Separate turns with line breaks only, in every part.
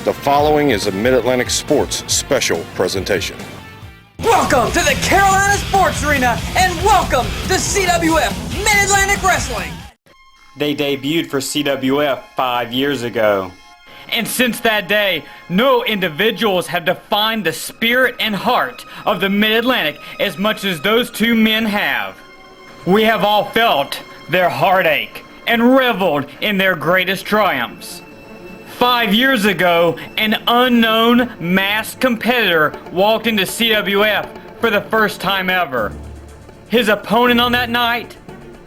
The following is a Mid-Atlantic Sports special presentation.
Welcome to the Carolina Sports Arena, and welcome to CWF Mid-Atlantic Wrestling.
They debuted for CWF 5 years ago. And since that day, no individuals have defined the spirit and heart of the Mid-Atlantic as much as those two men have. We have all felt their heartache and reveled in their greatest triumphs. 5 years ago, an unknown masked competitor walked into CWF for the first time ever. His opponent on that night,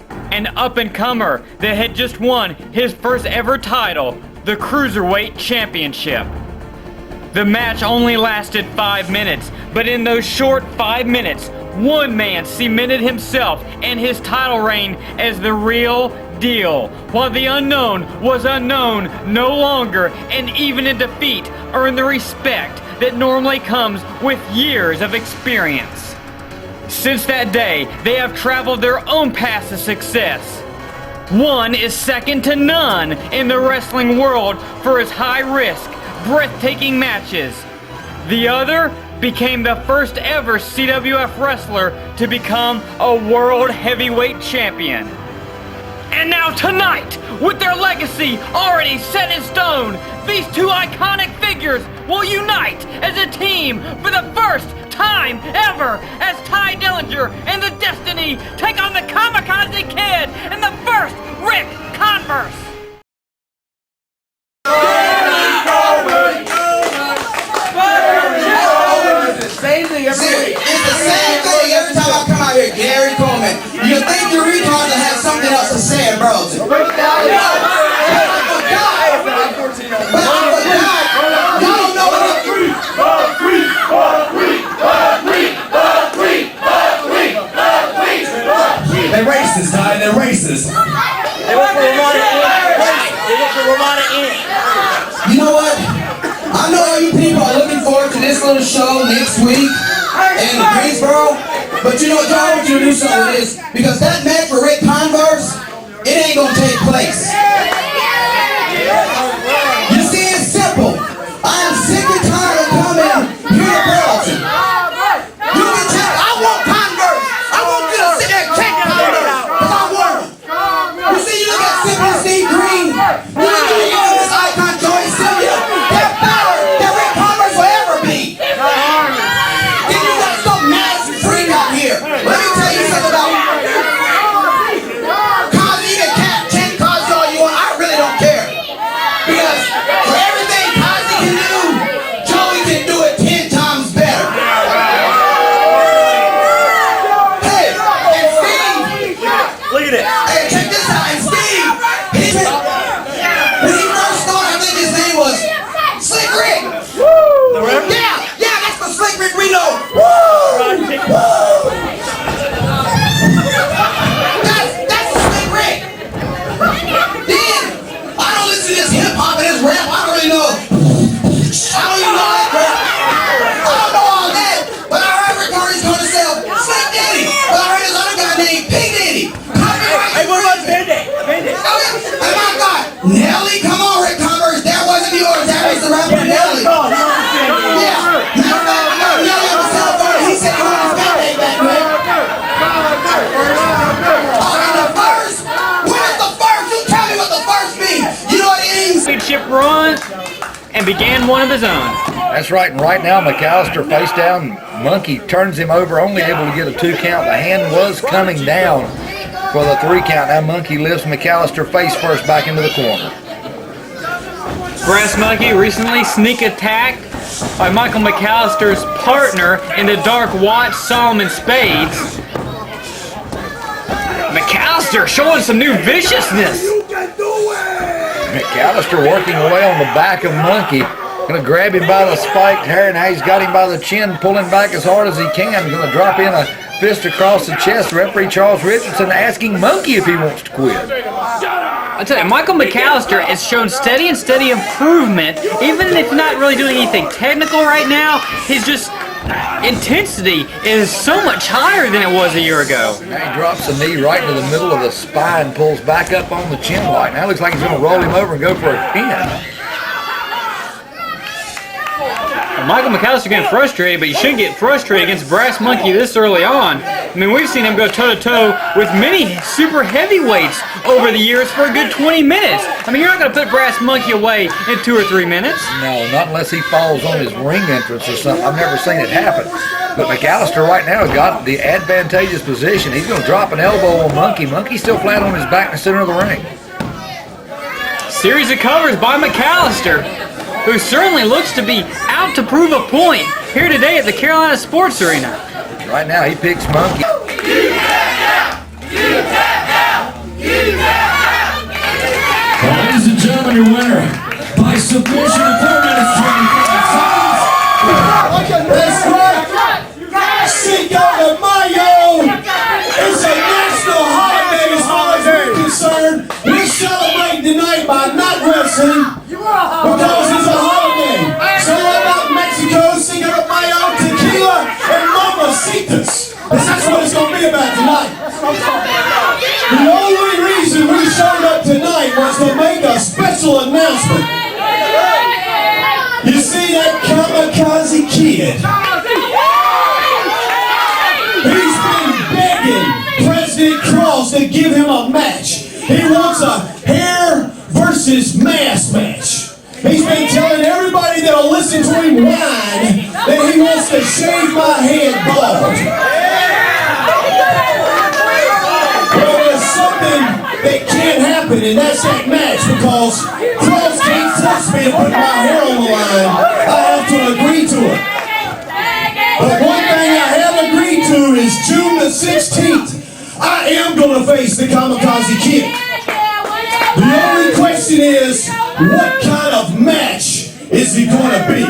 an up-and-comer that had just won his first ever title, the Cruiserweight Championship. The match only lasted 5 minutes, but in those short 5 minutes, one man cemented himself and his title reign as the real deal, while the unknown was unknown no longer, and even in defeat earned the respect that normally comes with years of experience. Since that day, they have traveled their own paths to success. One is second to none in the wrestling world for his high-risk, breathtaking matches. The other became the first ever CWF wrestler to become a world heavyweight champion. And now tonight, with their legacy already set in stone, these two iconic figures will unite as a team for the first time ever, as Ty Dillinger and the Destiny take on the Kamakazi Kid and the first Ric Converse.
Same thing every week. It's the same thing every time I come out here, Gary Coleman. You think your retard will have something else to say, bro? But I forgot. Y'all don't know what They're racist, Ty. They're racist.
They went for Ramada Inc.
You know what? I know all you people are looking forward to this little show next week in Greensboro, but you know what, y'all want you to do something with this, because that match for Ric Converse, it ain't gonna take place. You see, it's simple. I am sick and tired of coming here to Burlington. You can check. I want Converse. I want you to sit there and check Converse, because I want them. You see, you look at Simple Steve Greene. You look at this icon Joey Silvia. They're better than Ric Converse will ever be. Then you got some mass freak out here. Let me tell you something about Kazi and Cat. Chen Kazi all you want. I really don't care. Because for everything Kazi can do, Joey can do it 10 times better. Hey, and Steve.
Look at it.
Hey, check this out. And Steve, when he first started, I think his name was Slick Rick. Yeah, that's the Slick Rick we know. That's the Slick Rick. Then, I don't listen to this hip hop and this rap. I don't really know. I don't even know that rap. I don't know all that. But I heard Rick Converse going to sell Slick Daddy. But I heard this other guy named P. Diddy.
Hey, what about Band-Aid?
Oh my God, Nelly, come on, Ric Converse. That wasn't yours. That was the rapper Nelly. Yeah. Matter of fact, Nelly on the cell phone. He said he wanted his Band-Aid back, man. Oh, and the first. What is the first? You tell me what the first means. You know what it means?
Championship run and began one of his own.
That's right, and right now McAllister face down. Munkey turns him over, only able to get a 2 count. The hand was coming down for the 3 count. Now Munkey lifts McAllister face first back into the corner.
Brass Monkey recently sneak attacked by Michael McAllister's partner in the Dark Watch, Solomon Spades. McAllister showing some new viciousness.
McAllister working away on the back of Munkey. Gonna grab him by the spiked hair, and now he's got him by the chin, pulling back as hard as he can. Gonna drop in a fist across the chest. Referee Charles Richardson asking Munkey if he wants to quit.
I tell you, Michael McAllister has shown steady improvement, even if he's not really doing anything technical right now. His just intensity is so much higher than it was a year ago.
Now he drops the knee right into the middle of the spine, pulls back up on the chin block. Now it looks like he's going to roll him over and go for a pin.
Michael McAllister getting frustrated, but you shouldn't get frustrated against Brass Monkey this early on. I mean, we've seen him go toe-to-toe with many super heavyweights over the years for a good 20 minutes. I mean, you're not going to put Brass Monkey away in 2 or 3 minutes.
No, not unless he falls on his ring entrance or something. I've never seen it happen. But McAllister right now has got the advantageous position. He's going to drop an elbow on Monkey. Monkey's still flat on his back in the center of the ring.
Series of covers by McAllister, who certainly looks to be out to prove a point here today at the Carolina Sports Arena.
Right now, he picks Monkey.
Ladies and gentlemen, your winner by submission in 4 minutes 25 seconds. That's right. Cinco de Mayo. It's a national holiday as far as we're concerned. We celebrate tonight by not wrestling because it's a holiday. So how about Mexico, Cinco de Mayo, tequila, and mamacitas? That's what it's going to be about tonight. The only reason we showed up tonight was to make a special announcement. You see that Kamakazi Kid? He's been begging President Cross to give him a match. He wants a hair versus mask match. He's been telling everybody that'll listen to him whine that he wants to shave my head bald. Well, there's something that can't happen, and that's that match, because Cross can't force me to put my hair on the line. I have to agree to it. But one thing I have agreed to is June the 16th, I am going to face the Kamakazi Kid. The only question is, what kind of match is he going to be?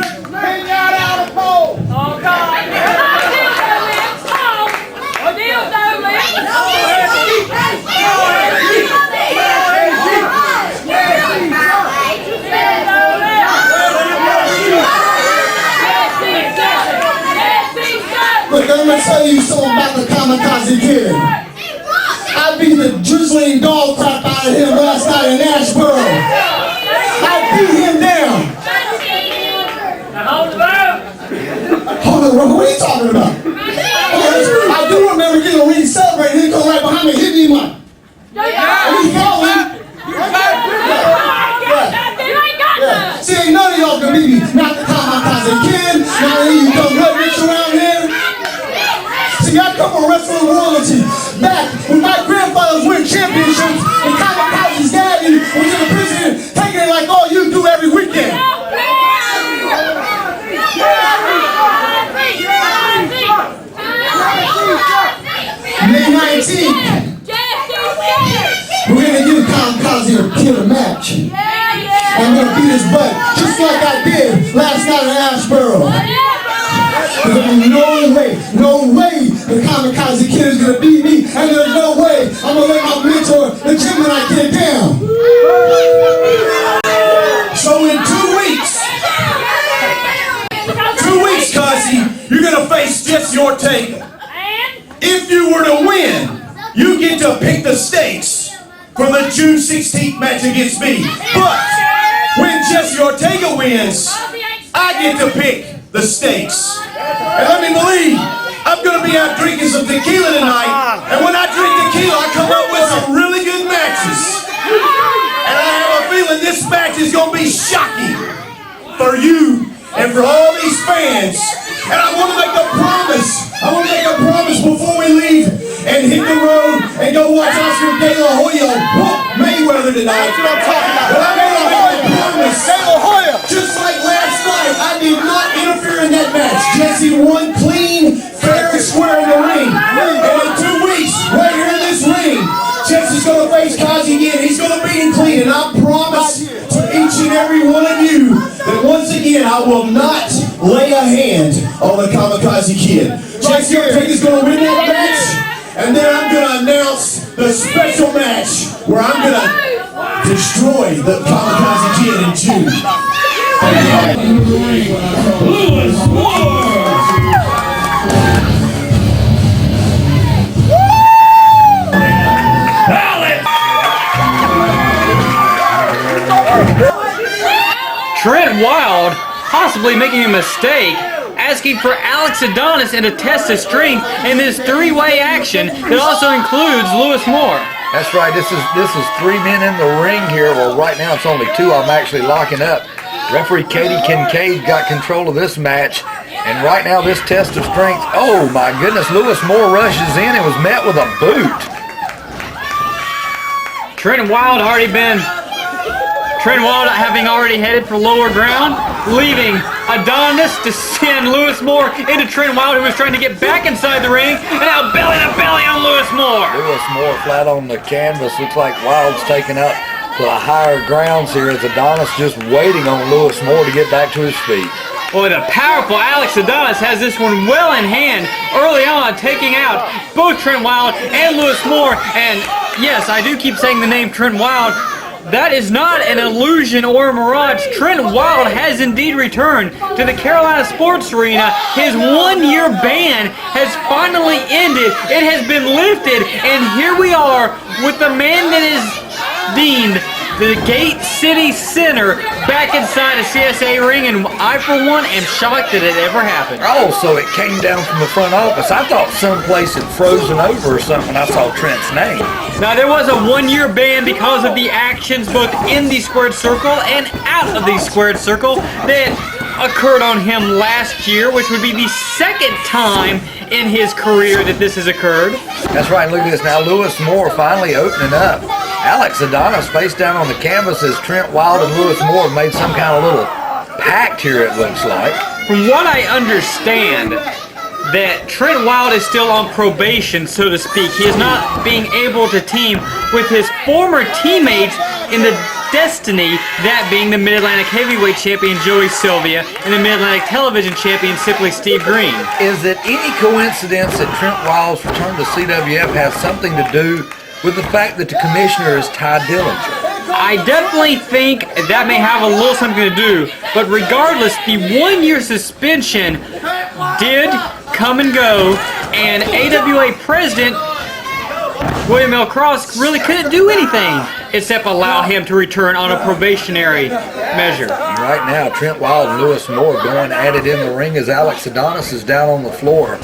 Look, I'm going to tell you something about the Kamakazi Kid. I beat the drizzling dog crap out of him last night in Asheboro. I beat him down. Hold on, what are you talking about? I do remember getting a ring celebrated. He come right behind me, hit me like. He's falling. Yeah. See, ain't none of y'all can beat me. Not the Kamakazi Kid. None of you dumb rednecks around here. See, I come from wrestling royalty. Back when my grandfathers win championships and Kamakazi's daddy was in the prison taking it like all you do every weekend. May 19th, we're going to give Kamakazi a killer match. I'm going to beat his butt just like I did last night in Asheboro. There's no way the Kamakazi Kid is going to beat me, and there's no way I'm going to let my mentor, the Gemini Kid, down. So in 2 weeks, Cuzzy, you're going to face Jesse Ortega. If you were to win, you get to pick the stakes for the June 16th match against me. But when Jesse Ortega wins, I get to pick the stakes. And let me believe, I'm going to be out drinking some tequila tonight. And when I drink tequila, I come up with some really good matches. And I have a feeling this match is going to be shocking for you and for all these fans. And I want to make a promise. I want to make a promise before we leave and hit the road and go watch Oscar De La Hoya whoop Mayweather tonight. That's what I'm talking about. But I'm going to make a promise. De La Hoya. Just like last night, I did not interfere in that match. Jesse won clean, fair and square in the ring. And in 2 weeks, right here in this ring, Jesse's going to face Kazi again. He's going to beat him clean. And I promise to each and every one of you that once again, I will not lay a hand on the Kamakazi Kid. Jesse Ortega's going to win that match. And then I'm going to announce the special match where I'm going to destroy the Kamakazi Kid in June. Lewis
Trent Wylde possibly making a mistake, asking for Alex Adonis in to test his strength in this three-way action that also includes Lewis Moore.
That's right. This is 3 men in the ring here. Well, right now it's only 2. I'm actually locking up. Referee Katie Kincaid got control of this match, and right now this test of strength. Oh my goodness! Lewis Moore rushes in and was met with a boot.
Trent Wylde having already headed for lower ground, leaving Adonis to send Lewis Moore into Trent Wylde, who was trying to get back inside the ring, and now belly to belly on Lewis Moore.
Lewis Moore flat on the canvas. Looks like Wylde's taken up to the higher grounds here as Adonis just waiting on Lewis Moore to get back to his feet.
Boy, the powerful Alex Adonis has this one well in hand early on, taking out both Trent Wylde and Lewis Moore. And yes, I do keep saying the name Trent Wylde. That is not an illusion or a mirage. Trent Wylde has indeed returned to the Carolina Sports Arena. His one-year ban has finally ended. It has been lifted, and here we are with the man that is deemed the Gate City Center back inside a CSA ring, and I, for one, am shocked that it ever happened.
Oh, so it came down from the front office. I thought someplace had frozen over or something when I saw Trent's name.
Now, there was a one-year ban because of the actions both in the squared circle and out of the squared circle that occurred on him last year, which would be the second time in his career that this has occurred.
That's right. Look at this now. Lewis Moore finally opening up. Alex Adonis face down on the canvas as Trent Wylde and Lewis Moore have made some kind of little pact here, it looks like.
From what I understand, that Trent Wylde is still on probation, so to speak. He is not being able to team with his former teammates in the Destiny, that being the Mid-Atlantic Heavyweight Champion Joey Silvia and the Mid-Atlantic Television Champion simply Steve Greene.
Is it any coincidence that Trent Wylde's return to CWF has something to do with the fact that the commissioner is Ty Dillinger?
I definitely think that may have a little something to do, but regardless, the one-year suspension did come and go, and AWA President William L. Cross really couldn't do anything except allow him to return on a probationary measure.
Right now, Trent Wylde and Lewis Moore going at it in the ring as Alex Adonis is down on the floor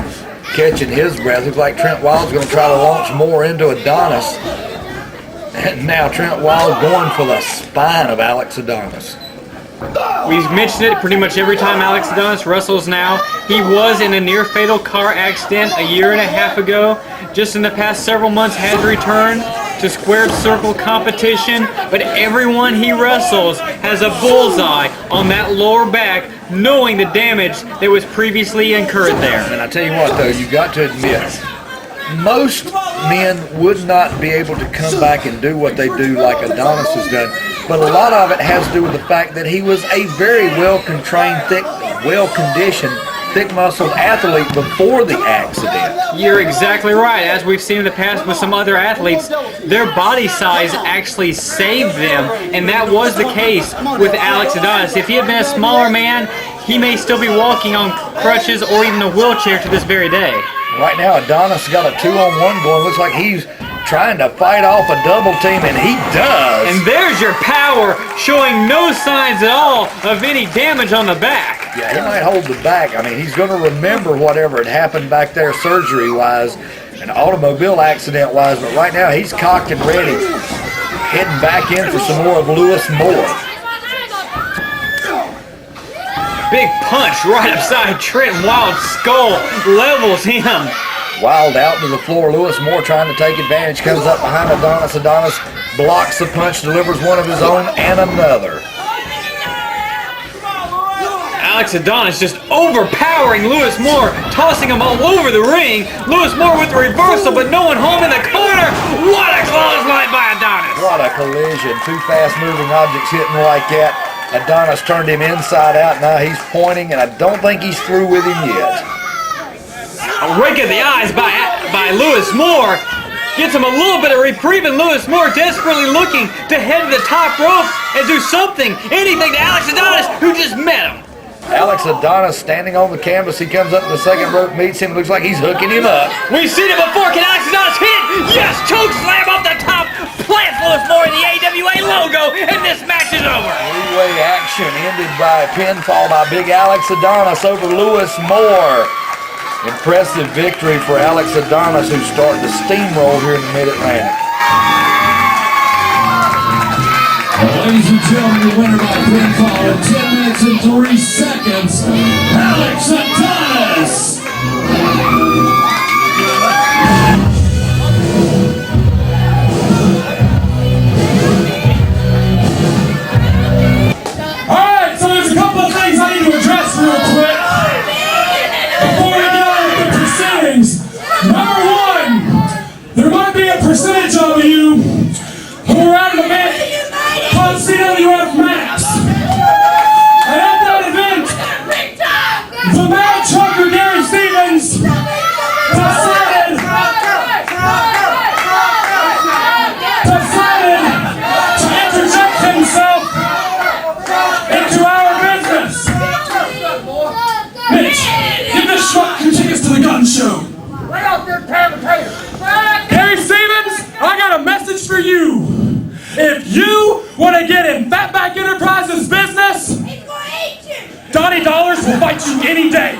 catching his breath. Looks like Trent Wylde's going to try to launch Moore into Adonis. And now Trent Wylde going for the spine of Alex Adonis.
We've mentioned it pretty much every time Alex Adonis wrestles now. He was in a near-fatal car accident a year and a half ago. Just in the past several months has returned to squared circle competition, but everyone he wrestles has a bullseye on that lower back, knowing the damage that was previously incurred there.
And I tell you what, though, you got to admit, most men would not be able to come back and do what they do like Adonis has done, but a lot of it has to do with the fact that he was a very well-constrained, well-conditioned, thick-muscled athlete before the accident.
You're exactly right. As we've seen in the past with some other athletes, their body size actually saved them, and that was the case with Alex Adonis. If he had been a smaller man, he may still be walking on crutches or even a wheelchair to this very day.
Right now, Adonis got a 2-on-1 going. Looks like he's trying to fight off a double team, and he does.
And there's your power, showing no signs at all of any damage on the back.
Yeah, he might hold the back. I mean, he's going to remember whatever had happened back there surgery-wise and automobile accident-wise, but right now he's cocked and ready, heading back in for some more of Lewis Moore.
Big punch right upside Trent Wylde's skull, levels him.
Wylde out to the floor. Lewis Moore trying to take advantage. Comes up behind Adonis. Adonis blocks the punch, delivers one of his own and another.
Alex Adonis just overpowering Lewis Moore, tossing him all over the ring. Lewis Moore with the reversal, but no one home in the corner. What a clothesline by Adonis.
What a collision. Two fast-moving objects hitting like that. Adonis turned him inside out. Now he's pointing, and I don't think he's through with him yet.
A rake of the eyes by Lewis Moore gets him a little bit of reprieve, and Lewis Moore desperately looking to head to the top rope and do something, anything to Alex Adonis, who just met him.
Alex Adonis standing on the canvas. He comes up to the second rope, meets him. Looks like he's hooking him up.
We've seen it before. Can Alex Adonis hit? Yes! Choke slam off the top plants full of more of the AWA logo, and this match is over.
Three-way action ended by a pinfall by Big Alex Adonis over Lewis Moore. Impressive victory for Alex Adonis, who's starting to steamroll here in the Mid-Atlantic.
Ladies and gentlemen, the winner by pinfall in 10 minutes and 3 seconds, Alex Adonis. Alright, so there's a couple of things I need to address real quick before we get on with the proceedings. Number one, there might be a percentage of you who are at an event called CWF Max. And at that event, the mad trucker Gary Stevens decided to interject himself into our business. Mitch, give this schmuck some tickets to the gun show. Gary Stevens, I got a message for you. If you want to get in Fatback Enterprises business, Donnie Dollars will fight you any day.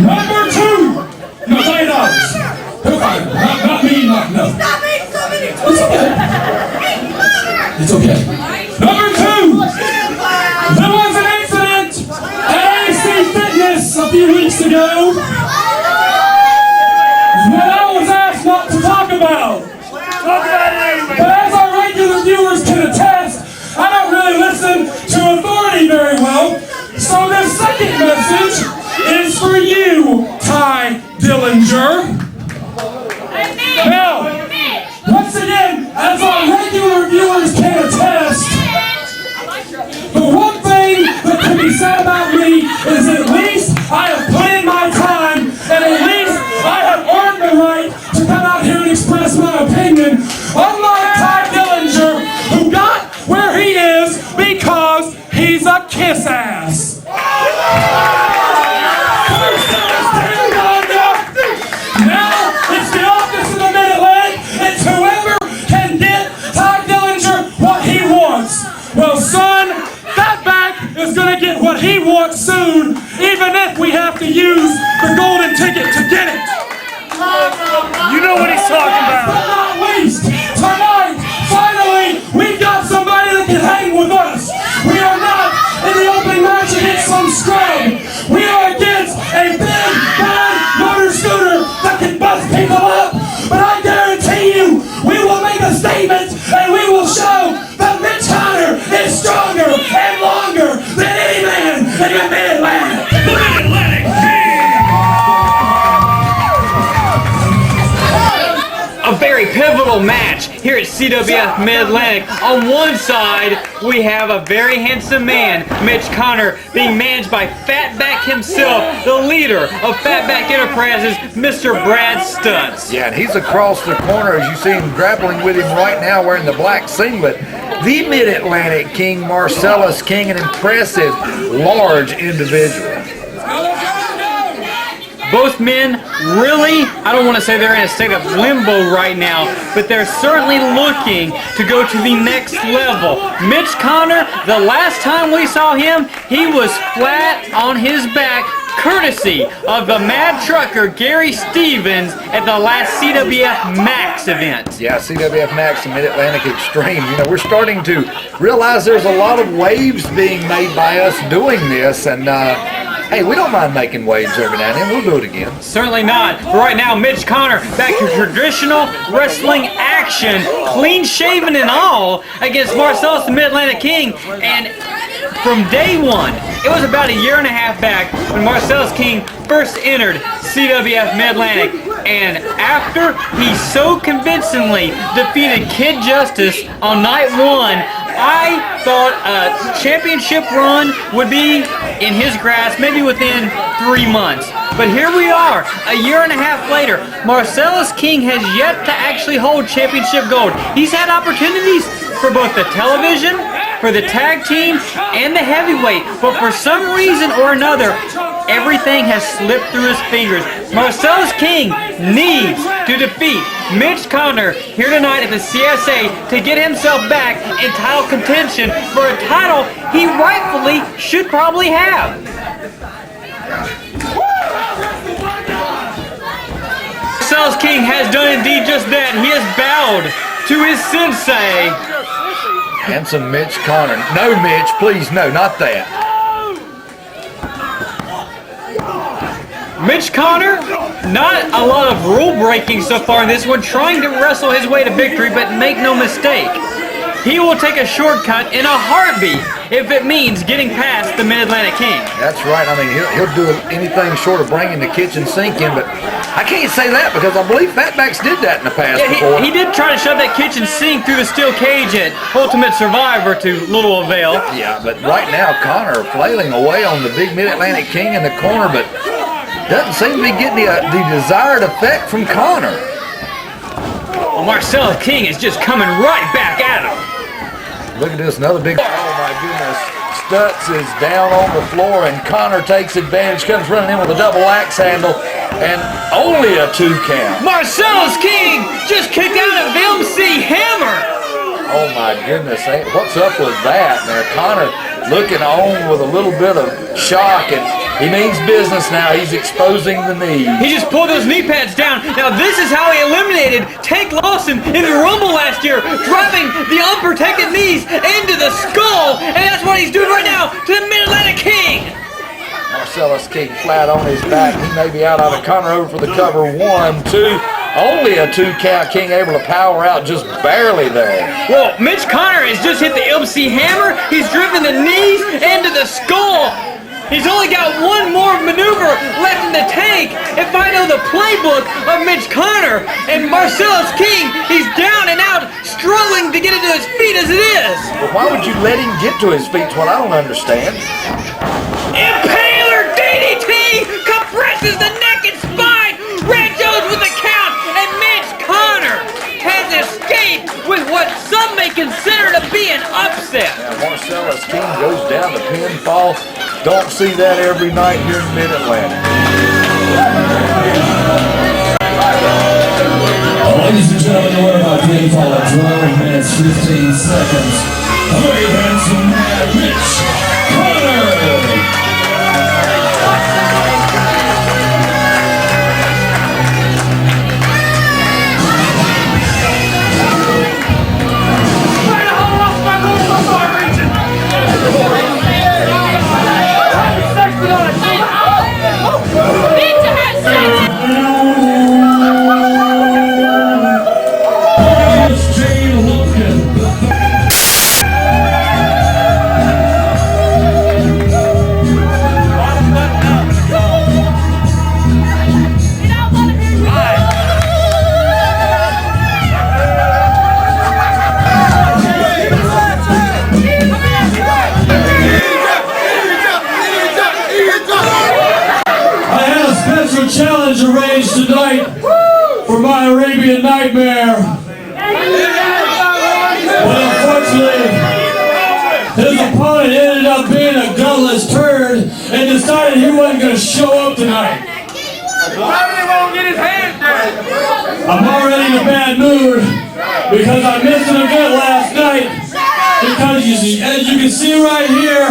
Number two, no, Donnie Dollars. Not me, no. It's okay. It's okay. Number two, there was an incident at AC Fitness a few weeks ago that I was asked not to talk about. But as our regular viewers can attest, I don't really listen to authority very well. So this second message is for you, Ty Dillinger. Now, once again, as our regular viewers can attest, the one thing that can be said about me is at least I have put in my time, and at least I have earned the right to come out here and express my opinion. Unlike Ty Dillinger, who got where he is because he's a kiss ass. Now it's the office of the Mid-Atlantic, and whoever can get Ty Dillinger what he wants. Well, son, Fatback is gonna get what he wants soon, even if we have to use the golden ticket to get it.
You know what he's talking about.
But not least, tonight, finally, we've got somebody that can hang with us. We are not in the opening match against some scrub. We are against a big, bad motor scooter that can bust people up. But I guarantee you, we will make a statement and we will show that Mitch Connor is stronger and longer than any man in the Mid-Atlantic. The Mid-Atlantic
A very pivotal match here at CWF Mid-Atlantic. On one side, we have a very handsome man, Mitch Connor, being managed by Fatback himself, the leader of Fatback Enterprises, Mr. Brad Stutts.
Yeah, and he's across the corner as you see him grappling with him right now wearing the black singlet. The Mid-Atlantic King, Marcellus King, an impressive, large individual.
Both men really, I don't want to say they're in a state of limbo right now, but they're certainly looking to go to the next level. Mitch Connor, the last time we saw him, he was flat on his back, courtesy of the mad trucker Gary Stevens at the last CWF Max event.
Yeah, CWF Max and Mid-Atlantic Extreme. You know, we're starting to realize there's a lot of waves being made by us doing this, and hey, we don't mind making waves every now and then. We'll do it again.
Certainly not. But right now, Mitch Connor back to traditional wrestling action, clean shaven and all, against Marcellus the Mid-Atlantic King. And from day one, it was about a year and a half back when Marcellus King first entered CWF Mid-Atlantic. And after he so convincingly defeated Kid Justice on night one, I thought a championship run would be in his grasp maybe within 3 months. But here we are, a year and a half later. Marcellus King has yet to actually hold championship gold. He's had opportunities for both the television, for the tag team, and the heavyweight. But for some reason or another, everything has slipped through his fingers. Marcellus King needs to defeat Mitch Connor here tonight at the CSA to get himself back in title contention for a title he rightfully should probably have. Marcellus King has done indeed just that. He has bowed to his sensei.
Handsome Mitch Connor. No, Mitch, please, no, not that.
Mitch Connor, not a lot of rule breaking so far in this one, trying to wrestle his way to victory, but make no mistake, he will take a shortcut in a heartbeat if it means getting past the Mid-Atlantic King.
That's right. I mean, he'll do anything short of bringing the kitchen sink in, but I can't say that because I believe Fatbacks did that in the past before.
He did try to shove that kitchen sink through the steel cage at Ultimate Survivor to little avail.
Yeah, but right now Connor flailing away on the big Mid-Atlantic King in the corner, but doesn't seem to be getting the desired effect from Connor.
Well, Marcellus King is just coming right back at him.
Look at this, another big, oh my goodness. Stutts is down on the floor and Connor takes advantage, comes running in with a double axe handle and only a 2 count.
Marcellus King just kicked out of MC Hammer.
Oh my goodness, what's up with that? Now Connor looking on with a little bit of shock, and he means business now. He's exposing the knee.
He just pulled those knee pads down. Now this is how he eliminated Tank Lawson in the Rumble last year, driving the unprotected knees into the skull, and that's what he's doing right now to the Mid-Atlantic King.
Marcellus King flat on his back. He may be out of Connor over for the cover. 1, 2. Only a 2 count. King able to power out just barely there.
Well, Mitch Connor has just hit the MC Hammer. He's driven the knees into the skull. He's only got one more maneuver left in the tank. If I know the playbook of Mitch Connor and Marcellus King, he's down and out, struggling to get into his feet as it is.
Well, why would you let him get to his feet? It's what I don't understand.
Impaler DDT compresses the neck and spine. Red Jones with the count, and Mitch Connor has escaped with what some may consider to be an upset.
Now Marcellus King goes down to pinfall. Don't see that every night here in Mid-Atlantic.
Ladies and gentlemen, the winner by pinfall at 12 minutes 15 seconds. A very handsome man, Mitch Connor. Challenge arranged tonight for my Arabian Nightmare, but unfortunately his opponent ended up being a gutless turd and decided he wasn't going to show up tonight. I'm already in a bad mood because I missed an event last night because as you can see right here,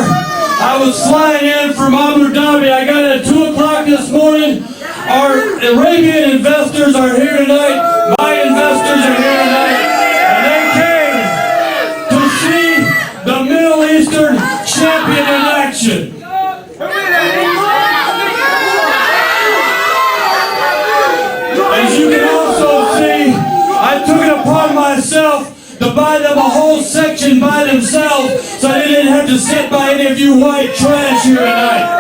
I was flying in from Abu Dhabi. I got it at 2 o'clock this morning. Our Arabian investors are here tonight. My investors are here tonight. And they came to see the Middle Eastern champion in action. As you can also see, I took it upon myself to buy them a whole section by themselves so they didn't have to sit by any of you white trash here tonight.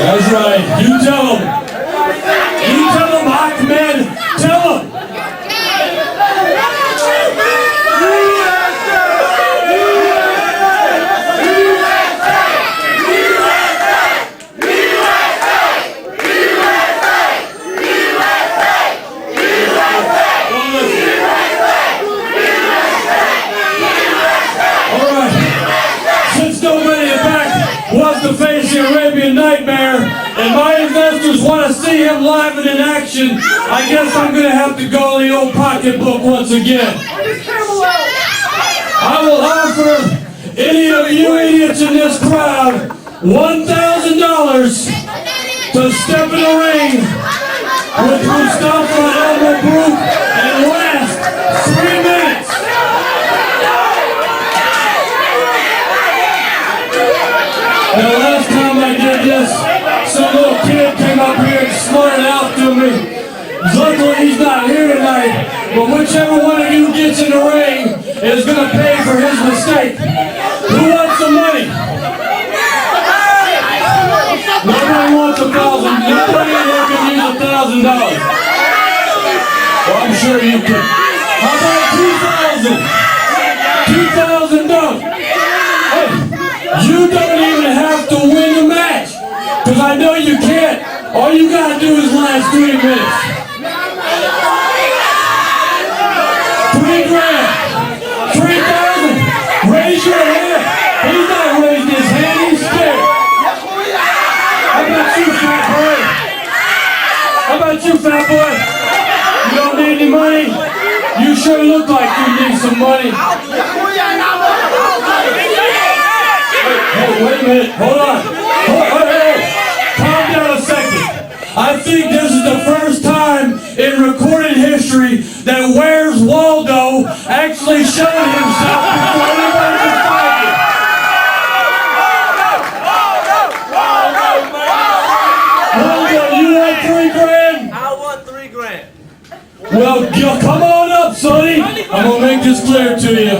That's right. You tell them. You tell them, Ahmed. Tell them. time live and in action, I guess I'm going to have to go to the old pocketbook once again. I will offer any of you idiots in this crowd $1,000 to step in the ring with Mustafa El-Ma and last 3 minutes. And the last time I did this, some little kid came up here and snorted out to me. Luckily he's not here tonight, but whichever one of you gets in the ring is going to pay for his mistake. Who wants some money? Nobody wants $1,000. Nobody here can use $1,000. Well, I'm sure you could. How about $2,000? $2,000. Hey, you don't even have to win the match, because I know you can't. All you gotta do is last 3 minutes. $3,000. $3,000. Raise your hand. He's not raising his hand. He's scared. How about you, fat boy? How about you, fat boy? You don't need any money? You sure look like you need some money. Hey, wait a minute. Hold on. Hey. Calm down a second. I think this is the first time in recorded history that Where's Waldo actually showed himself before anybody could find him. Waldo, you want $3 grand? I want $3 grand. Well, come on up, Sonny. I'm gonna make this clear to you.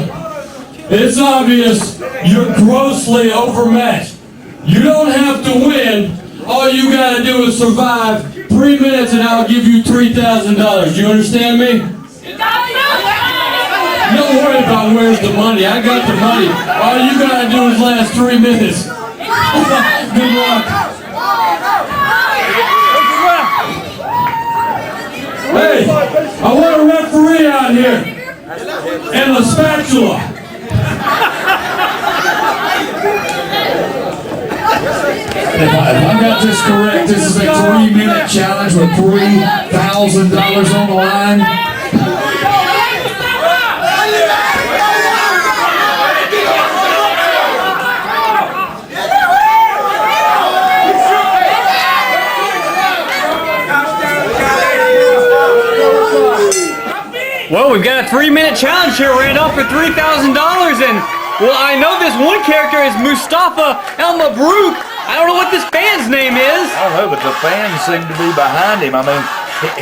It's obvious you're grossly overmatched. You don't have to win. All you gotta do is survive 3 minutes and I'll give you $3,000. You understand me? Don't worry about where's the money. I got the money. All you gotta do is last 3 minutes. Good luck. Hey, I want a referee out here. And a spatula. If I got this correct, this is a 3-minute challenge with $3,000 on the line.
Well, we've got a 3-minute challenge here, Randolph, for $3,000, and well, I know this one character is Mustafa El-Ma. I don't know what this fan's name is.
I don't know, but the fans seem to be behind him. I mean,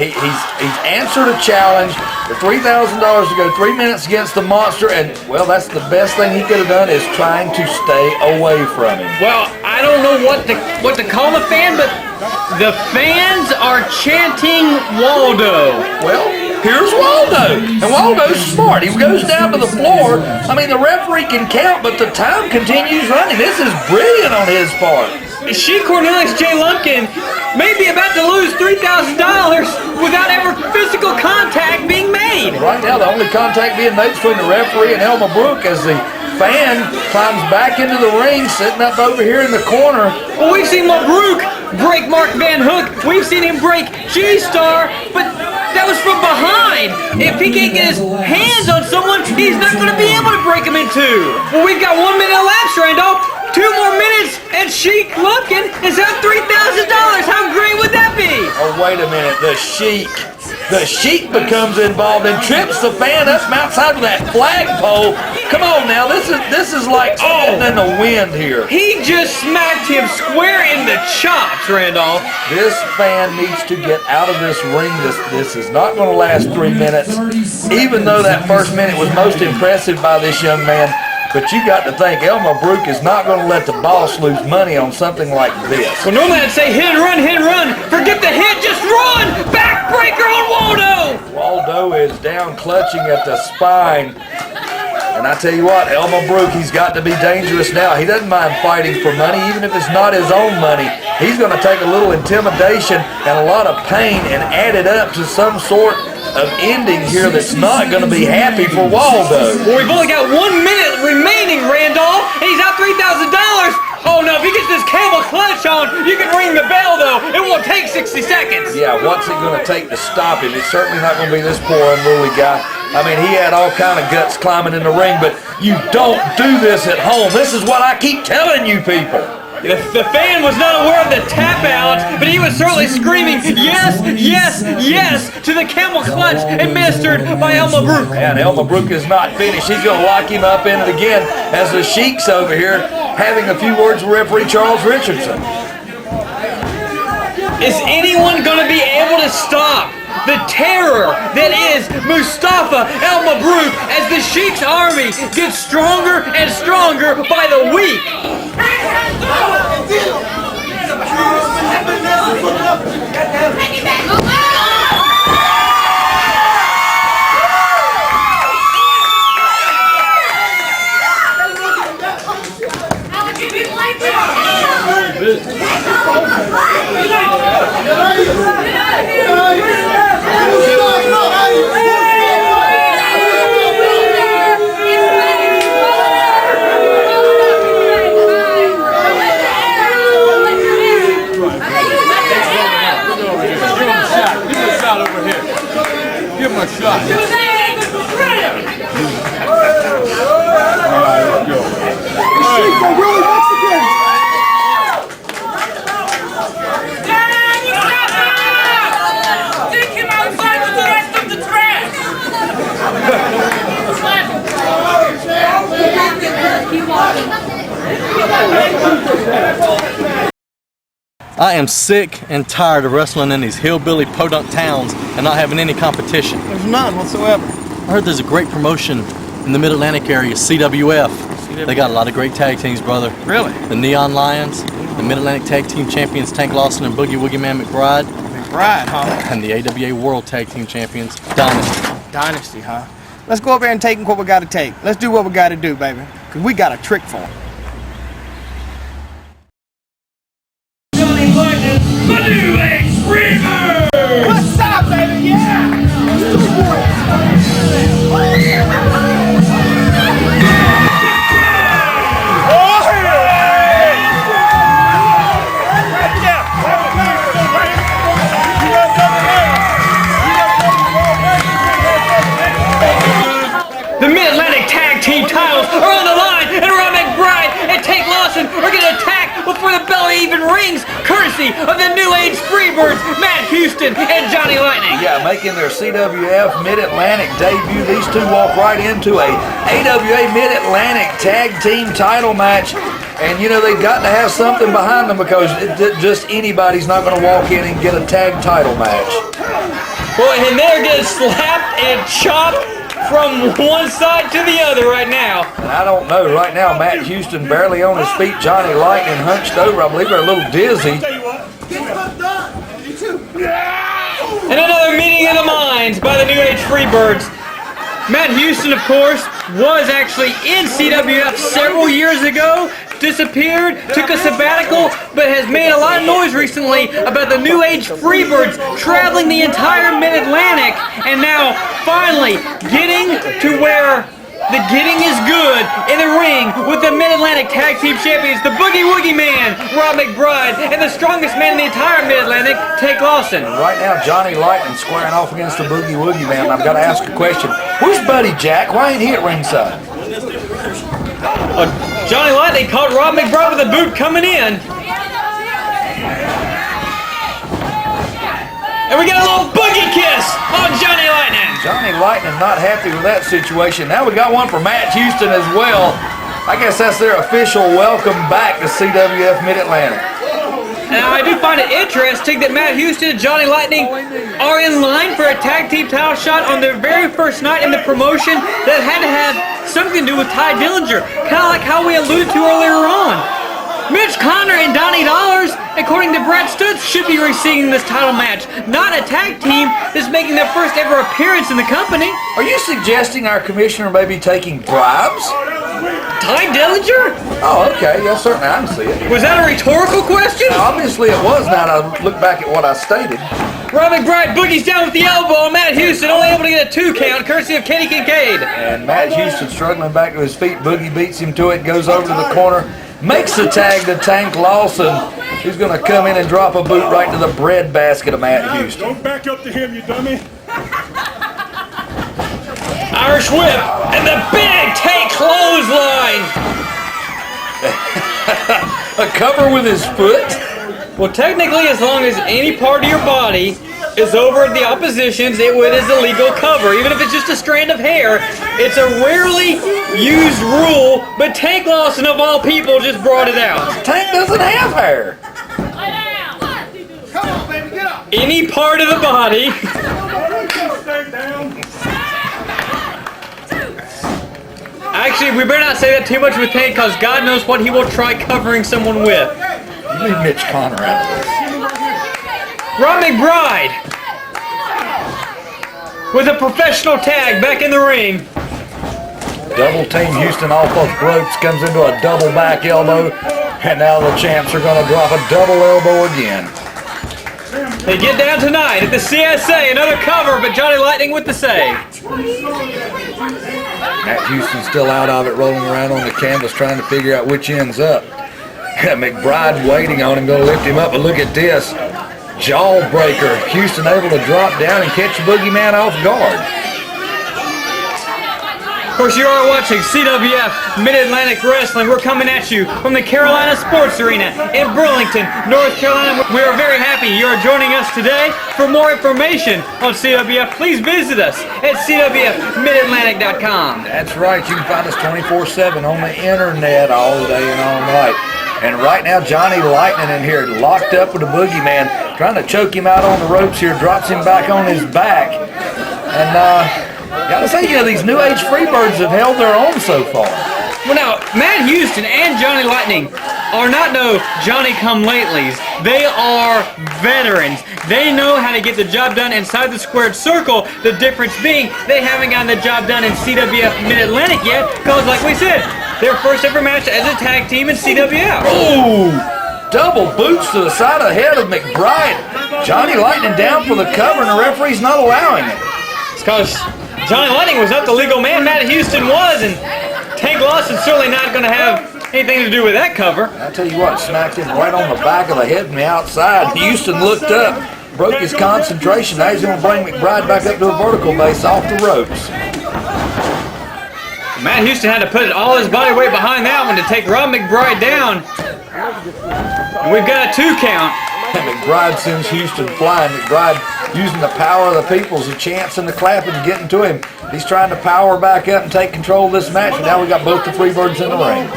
he's answered a challenge for $3,000 to go 3 minutes against the monster, and well, that's the best thing he could have done is trying to stay away from him.
Well, I don't know what to call the fan, but the fans are chanting Waldo.
Well, here's Waldo, and Waldo's smart. He goes down to the floor. I mean, the referee can count, but the time continues running. This is brilliant on his part.
She, Cornelius J. Lumpkin, may be about to lose $3,000 without ever physical contact being made.
Right now, the only contact being made between the referee and El-Ma as the fan climbs back into the ring, sitting up over here in the corner.
Well, we've seen McBride break Mark Van Hook. We've seen him break G-Star, but that was from behind. If he can't get his hands on someone, he's not going to be able to break him in two. Well, we've got 1 minute elapsed, Randolph. 2 more minutes, and Sheik Lumpkin is at $3,000. How great would that be?
Oh, wait a minute. The Sheik becomes involved and trips the fan up outside of that flagpole. Come on now, this is like sitting in the wind here.
He just smacked him square in the chops, Randolph.
This fan needs to get out of this ring. This is not going to last 3 minutes, even though that first minute was most impressive by this young man. But you got to think, El-Ma is not going to let the boss lose money on something like this.
Well, normally I'd say hit and run, hit and run. Forget the hit, just run! Backbreaker on Waldo!
Waldo is down clutching at the spine. And I tell you what, El-Ma he's got to be dangerous now. He doesn't mind fighting for money, even if it's not his own money. He's going to take a little intimidation and a lot of pain and add it up to some sort of ending here that's not going to be happy for Waldo.
Well, we've only got 1 minute remaining, Randolph, and he's out $3,000. Oh no, if he gets this cable clutch on, you can ring the bell though. It won't take 6 60 seconds.
Yeah, what's he going to take to stop him? It's certainly not going to be this poor unruly guy. I mean, he had all kind of guts climbing in the ring, but you don't do this at home. This is what I keep telling you people.
The fan was not aware of the tap out, but he was certainly screaming, yes, yes, yes, to the camel clutch administered by El-Ma.
And El-Ma is not finished. He's going to lock him up in it again as the Sheik's over here having a few words with referee Charles Richardson.
Is anyone going to be able to stop the terror that is Mustafa El-Ma as the Sheik's army gets stronger and stronger by the week?
Give him a shot. All right, let's go.
Cinco really Mexican.
Take him outside with the rest of the trash.
I am sick and tired of wrestling in these hillbilly podunk towns and not having any competition.
There's none whatsoever.
I heard there's a great promotion in the Mid-Atlantic area, CWF. They got a lot of great tag teams, brother.
Really?
The Neon Lions, the Mid-Atlantic Tag Team Champions Tank Lawson and Boogie Woogie Man McBride.
McBride, huh?
And the AWA World Tag Team Champions, Dynasty.
Dynasty, huh? Let's go up there and take what we got to take. Let's do what we got to do, baby. Because we got a trick for them. What's up, baby? Yeah!
The Mid-Atlantic Tag Team titles are on the line, and Rob McBride and Tank Lawson are going to attack before the bell even rings, courtesy of the New Age Freebirds, Matt Houston and Johnny Lightning.
Yeah, making their CWF Mid-Atlantic debut. These two walk right into a AWA Mid-Atlantic Tag Team title match. And, you know, they've got to have something behind them because just anybody's not going to walk in and get a tag title match.
Boy, and they're getting slapped and chopped from one side to the other right now.
And I don't know, right now, Matt Houston barely on his feet, Johnny Lightning hunched over. I believe they're a little dizzy.
And another meeting of the minds by the New Age Freebirds. Matt Houston, of course, was actually in CWF several years ago, disappeared, took a sabbatical, but has made a lot of noise recently about the New Age Freebirds traveling the entire Mid-Atlantic, and now finally getting to where the getting is good in the ring with the Mid-Atlantic Tag Team Champions, the Boogie Woogie Man, Rob McBride, and the strongest man in the entire Mid-Atlantic, Tank Lawson.
Right now, Johnny Lightning squaring off against the Boogie Woogie Man. I've got to ask a question. Where's Buddy Jack? Why ain't he at ringside?
Johnny Lightning caught Rob McBride with a boot coming in. And we got a little boogie kiss on Johnny Lightning.
Johnny Lightning not happy with that situation. Now we got one for Matt Houston as well. I guess that's their official welcome back to CWF Mid-Atlantic.
Now I do find it interesting that Matt Houston and Johnny Lightning are in line for a tag team title shot on their very first night in the promotion that had to have something to do with Ty Dillinger. Kind of like how we alluded to earlier on. Mitch Connor and Donnie Dollars, according to Brad Stutts, should be receiving this title match. Not a tag team that's making their first ever appearance in the company.
Are you suggesting our commissioner may be taking bribes?
Ty Dillinger?
Oh, okay. Yeah, certainly I can see it.
Was that a rhetorical question?
Obviously it was. Now I look back at what I stated.
Rob McBride boogies down with the elbow on Matt Houston, only able to get a 2 count, courtesy of Kenny Kincaid.
And Matt Houston struggling back to his feet. Boogie beats him to it, goes over to the corner, makes the tag to Tank Lawson. He's going to come in and drop a boot right to the bread basket of Matt Houston.
Don't back up to him, you dummy.
Irish whip and the big take clothesline.
A cover with his foot?
Well, technically, as long as any part of your body is over the opposition's, it is a legal cover. Even if it's just a strand of hair, it's a rarely used rule, but Tank Lawson, of all people, just brought it out.
Tank doesn't have hair.
Come on, baby, get up.
Any part of the body. Actually, we better not say that too much with Tank, because God knows what he will try covering someone with.
Leave Mitch Connor out of this.
Rob McBride with a professional tag back in the ring.
Double team Houston off those ropes, comes into a double back elbow, and now the champs are going to drop a double elbow again.
They get down tonight at the CSA, another cover, but Johnny Lightning with the save.
Matt Houston's still out of it, rolling around on the canvas, trying to figure out which end's up. McBride waiting on him, going to lift him up, but look at this. Jawbreaker. Houston able to drop down and catch the boogeyman off guard.
Of course, you are watching CWF Mid-Atlantic Wrestling. We're coming at you from the Carolina Sports Arena in Burlington, North Carolina. We are very happy you are joining us today. For more information on CWF, please visit us at CWFMidatlantic.com.
That's right. You can find us 24/7 on the internet all day and all night. And right now, Johnny Lightning in here, locked up with a boogeyman, trying to choke him out on the ropes here, drops him back on his back. And gotta say, these New Age Freebirds have held their own so far.
Well, now, Matt Houston and Johnny Lightning are not no Johnny-come-latelys. They are veterans. They know how to get the job done inside the squared circle. The difference being they haven't gotten the job done in CWF Mid-Atlantic yet, because, like we said, their first ever match as a tag team in CWF.
Ooh! Double boots to the side of the head of McBride. Johnny Lightning down for the cover, and the referee's not allowing it.
It's because Johnny Lightning was not the legal man. Matt Houston was, and Tank Lawson's certainly not going to have anything to do with that cover.
I tell you what, smacked him right on the back of the head from the outside. Houston looked up, broke his concentration. Now he's going to bring McBride back up to a vertical base off the ropes.
Matt Houston had to put all his body weight behind that one to take Rob McBride down. And we've got a 2 count.
And McBride sends Houston flying. McBride using the power of the people as a chance and the clapping and getting to him. He's trying to power back up and take control of this match, but now we got both the Freebirds in the ring.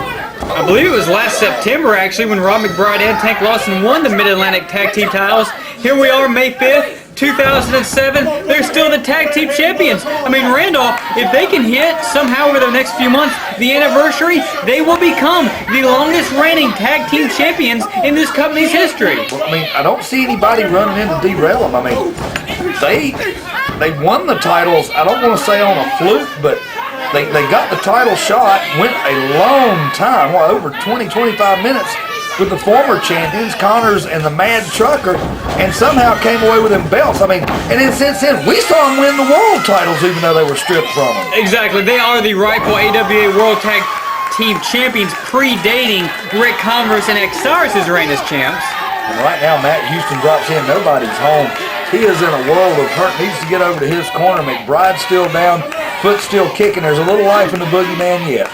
I believe it was last September, actually, when Rob McBride and Tank Lawson won the Mid-Atlantic Tag Team titles. Here we are, May 5th. 2007, they're still the tag team champions. I mean, Randolph, if they can hit somehow over the next few months the anniversary, they will become the longest reigning tag team champions in this company's history.
Well, I mean, I don't see anybody running in to derail them. I mean, they won the titles, I don't want to say on a fluke, but they got the title shot, went a long time, over 20-25 minutes with the former champions, Connors and the Mad Trucker, and somehow came away with them belts. I mean, and then since then, we saw them win the world titles even though they were stripped from them.
Exactly. They are the rightful AWA World Tag Team Champions, predating Ric Converse and Osiris's reign as champs.
And right now, Matt Houston drops in. Nobody's home. He is in a world of hurt. Needs to get over to his corner. McBride's still down. Foot still kicking. There's a little life in the boogeyman yet.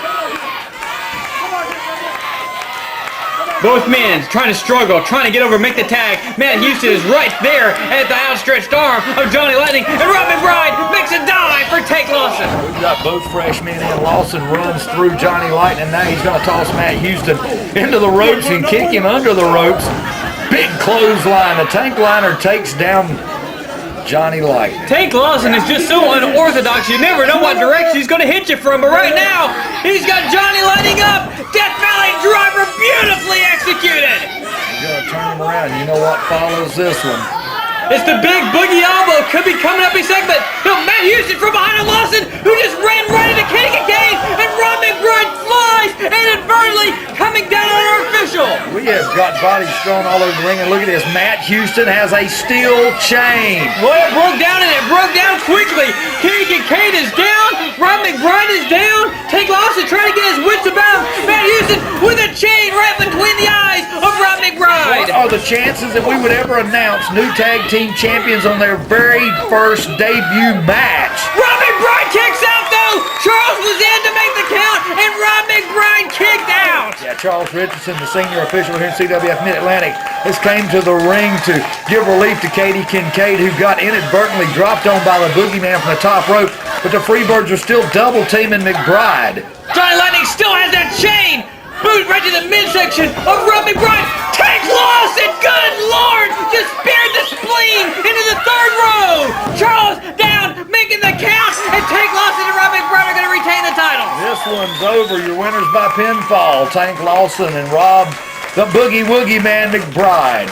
Both men trying to struggle, trying to get over, make the tag. Matt Houston is right there at the outstretched arm of Johnny Lightning. And Rob McBride makes a dive for Tank Lawson.
We've got both freshmen in. Lawson runs through Johnny Lightning. Now he's going to toss Matt Houston into the ropes and kick him under the ropes. Big clothesline. The Tank Liner takes down Johnny Lightning.
Tank Lawson is just so unorthodox. You never know what direction he's going to hit you from. But right now, he's got Johnny Lightning up. Death Valley Driver beautifully executed.
He's going to turn him around. You know what follows this one?
It's the big boogie elbow. Could be coming up in a second. But no, Matt Houston from behind Lawson, who just ran right into Kenny Kane. And Rob McBride flies and inadvertently
coming down on our official.
We have got bodies thrown all over the ring, and look at this. Matt Houston has a steel chain.
Well, it broke down, and it broke down quickly. Kate is down. Rob McBride is down. Take Lawson trying to get his wits about. Matt Houston with a chain right between the eyes of Rob McBride.
What are the chances that we would ever announce new tag team champions on their very first debut match?
Rob McBride kicks out, though. Charles was in to make the count, and Rob McBride kicked out.
Yeah, Charles Richardson, the senior official here in CWF Mid-Atlantic, has came to the ring to give relief to Katie Kincaid, who got inadvertently dropped on by the boogeyman from the top rope, but the Freebirds are still double teaming McBride.
Johnny Lightning still has that chain. Boot right to the midsection of Rob McBride. Take Lawson, good Lord! Just speared the spleen into the third row. Charles down, making the count, and Tank Lawson and Rob McBride are going to retain the title.
This one's over. Your winners by pinfall, Tank Lawson and Rob the Boogie Woogie Man McBride.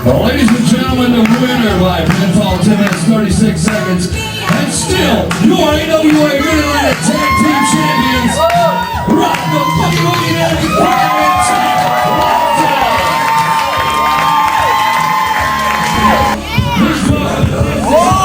Well, ladies and gentlemen, the winner by pinfall, 10 minutes, 36 seconds, and still your AWA Mid-Atlantic Tag Team Champions, Rob the Boogie Woogie Man McBride and Tank Lawson. Whoa!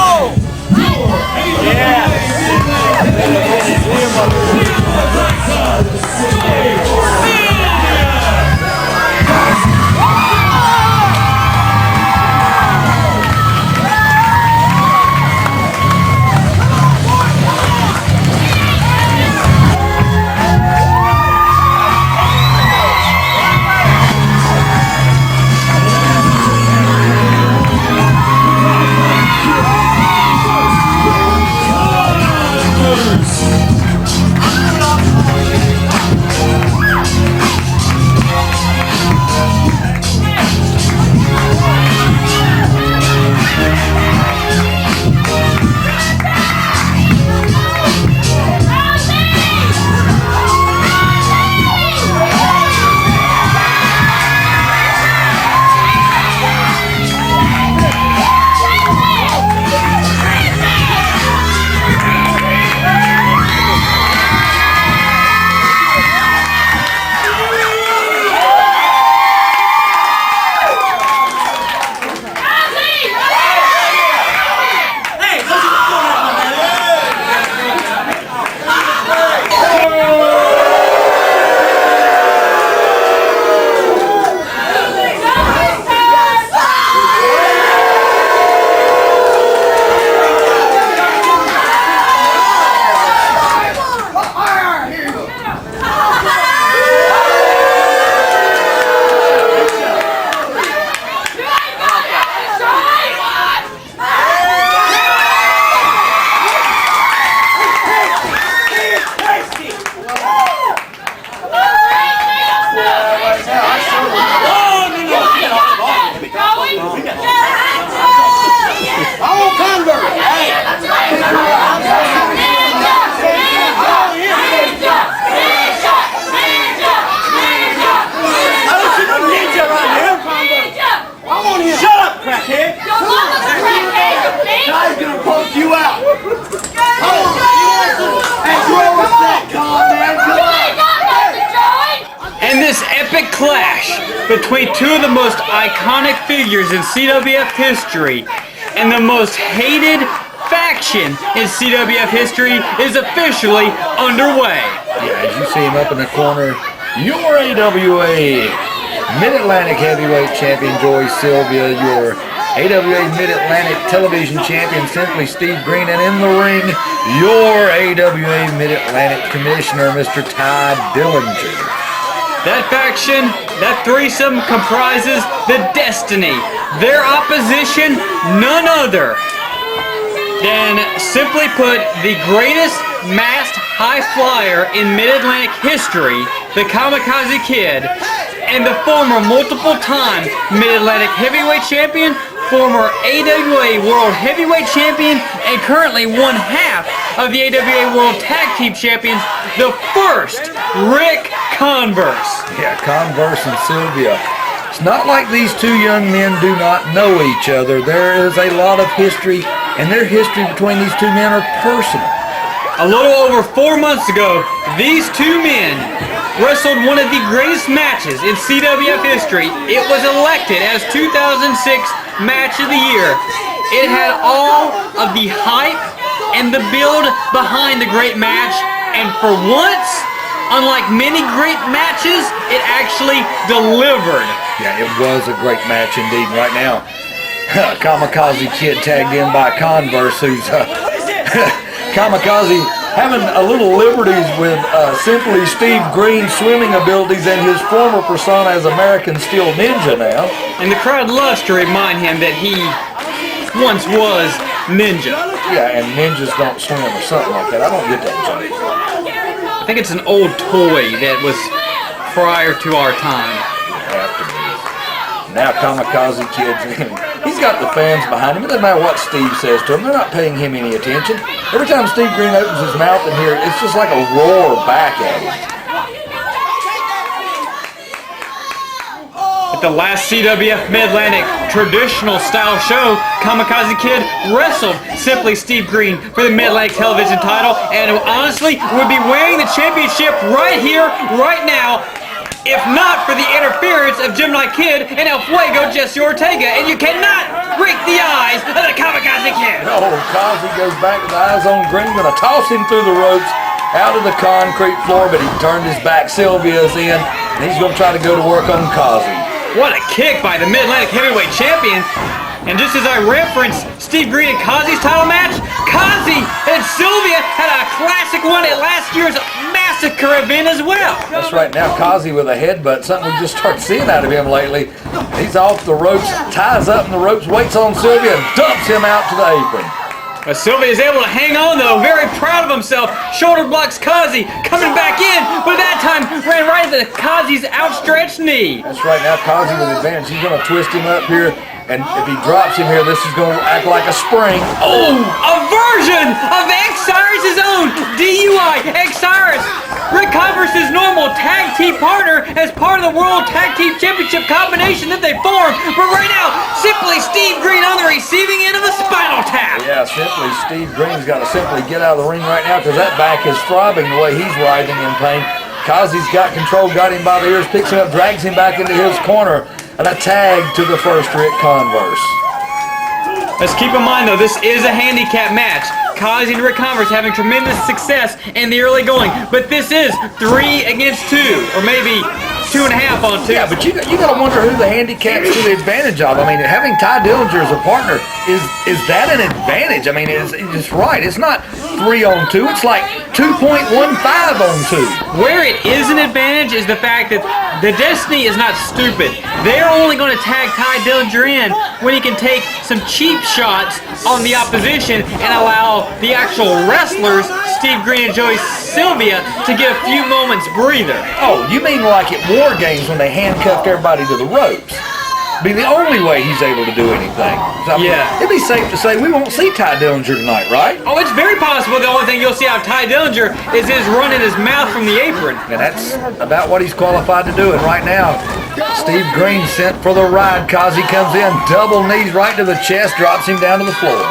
Clash between two of the most iconic figures in CWF history and the most hated faction in CWF history is officially underway.
Yeah, as you see him up in the corner, your AWA Mid-Atlantic Heavyweight Champion Joey Silvia, your AWA Mid-Atlantic Television Champion Simply Steve Greene, and in the ring, your AWA Mid-Atlantic Commissioner Mr. Ty Dillinger.
That faction, that threesome comprises the Destiny. Their opposition, none other than, simply put, the greatest masked high flyer in Mid-Atlantic history, the Kamakazi Kid, and the former multiple-time Mid-Atlantic Heavyweight Champion, former AWA World Heavyweight Champion, and currently one half of the AWA World Tag Team Champions, the first Ric Converse.
Yeah, Converse and Silvia. It's not like these two young men do not know each other. There is a lot of history, and their history between these two men are personal.
A little over 4 months ago, these two men wrestled one of the greatest matches in CWF history. It was elected as 2006 Match of the Year. It had all of the hype and the build behind the great match, and for once, unlike many great matches, it actually delivered.
Yeah, it was a great match indeed. Right now, Kamakazi Kid tagged in by Converse, who's Kamakazi having a little liberties with Simply Steve Greene's swimming abilities and his former persona as American Steel Ninja now.
And the crowd loves to remind him that he once was Ninja.
Yeah, and ninjas don't swim or something like that. I don't get that joke.
I think it's an old toy that was prior to our time.
Now Kamakazi Kid's in. He's got the fans behind him. It doesn't matter what Steve says to him. They're not paying him any attention. Every time Steve Greene opens his mouth in here, it's just like a roar back at him.
At the last CWF Mid-Atlantic traditional style show, Kamakazi Kid wrestled Simply Steve Greene for the Mid-Atlantic television title, and honestly would be wearing the championship right here, right now, if not for the interference of Gemini Kid and El Fuego Jesse Ortega, and you cannot break the eyes of the Kamakazi Kid.
Oh, Kazi goes back with the eyes on Greene, gonna toss him through the ropes, out of the concrete floor, but he turned his back. Silvia's in, and he's gonna try to go to work on Kazi.
What a kick by the Mid-Atlantic Heavyweight Champion. And just as I referenced Steve Greene and Kazi's title match, Kazi and Silvia had a classic one at last year's Massacre event as well.
That's right. Now Kazi with a headbutt, something we just started seeing out of him lately. He's off the ropes, ties up in the ropes, waits on Silvia, and dumps him out to the apron.
But Silvia is able to hang on though, very proud of himself. Shoulder blocks Kazi, coming back in, but that time ran right into Kazi's outstretched knee.
That's right. Now Kazi with advantage. He's going to twist him up here. And if he drops him here, this is going to act like a spring.
Oh, a version of X-Cyrus' own DUI. X-Cyrus, Ric Converse's normal tag team partner, as part of the World Tag Team Championship combination that they formed. But right now, Simply Steve Greene on the receiving end of a spinal tap.
Yeah, Simply Steve Greene's got to simply get out of the ring right now because that back is throbbing the way he's writhing in pain. Kazi's got control, got him by the ears, picks him up, drags him back into his corner. And a tag to the first Ric Converse.
Let's keep in mind though, this is a handicap match. Kazi and Ric Converse having tremendous success in the early going, but this is 3 against 2, or maybe 2.5 on 2.
Yeah, but you got to wonder who the handicap's to the advantage of. I mean, having Ty Dillinger as a partner, is that an advantage? I mean, it's right. It's not 3 on 2. It's like 2.15 on 2.
Where it is an advantage is the fact that the Destiny is not stupid. They're only going to tag Ty Dillinger in when he can take some cheap shots on the opposition and allow the actual wrestlers, Steve Greene and Joey Silvia, to get a few moments breather.
Oh, you mean like at War Games when they handcuffed everybody to the ropes? Be the only way he's able to do anything. So
yeah.
It'd be safe to say we won't see Ty Dillinger tonight, right?
Oh, it's very possible the only thing you'll see out of Ty Dillinger is his running his mouth from the apron.
And that's about what he's qualified to do. And right now, Steve Greene sent for the ride. Kazi comes in, double knees right to the chest, drops him down to the floor.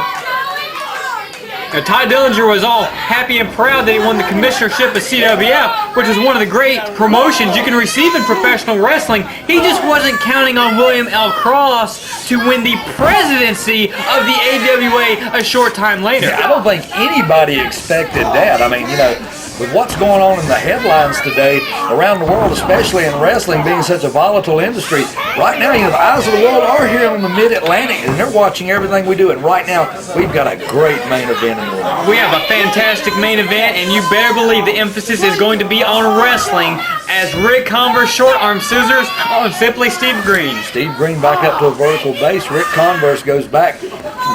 Now, Ty Dillinger was all happy and proud that he won the commissionership of CWF, which is one of the great promotions you can receive in professional wrestling. He just wasn't counting on William L. Cross to win the presidency of the AWA a short time later.
Yeah, I don't think anybody expected that. I mean, you know, with what's going on in the headlines today around the world, especially in wrestling being such a volatile industry, right now, you know, the eyes of the world are here on the Mid-Atlantic, and they're watching everything we do. And right now, we've got a great main event in the world.
We have a fantastic main event, and you better believe the emphasis is going to be on wrestling as Ric Converse short arm scissors on Simply Steve Greene.
Steve Greene back up to a vertical base. Ric Converse goes back.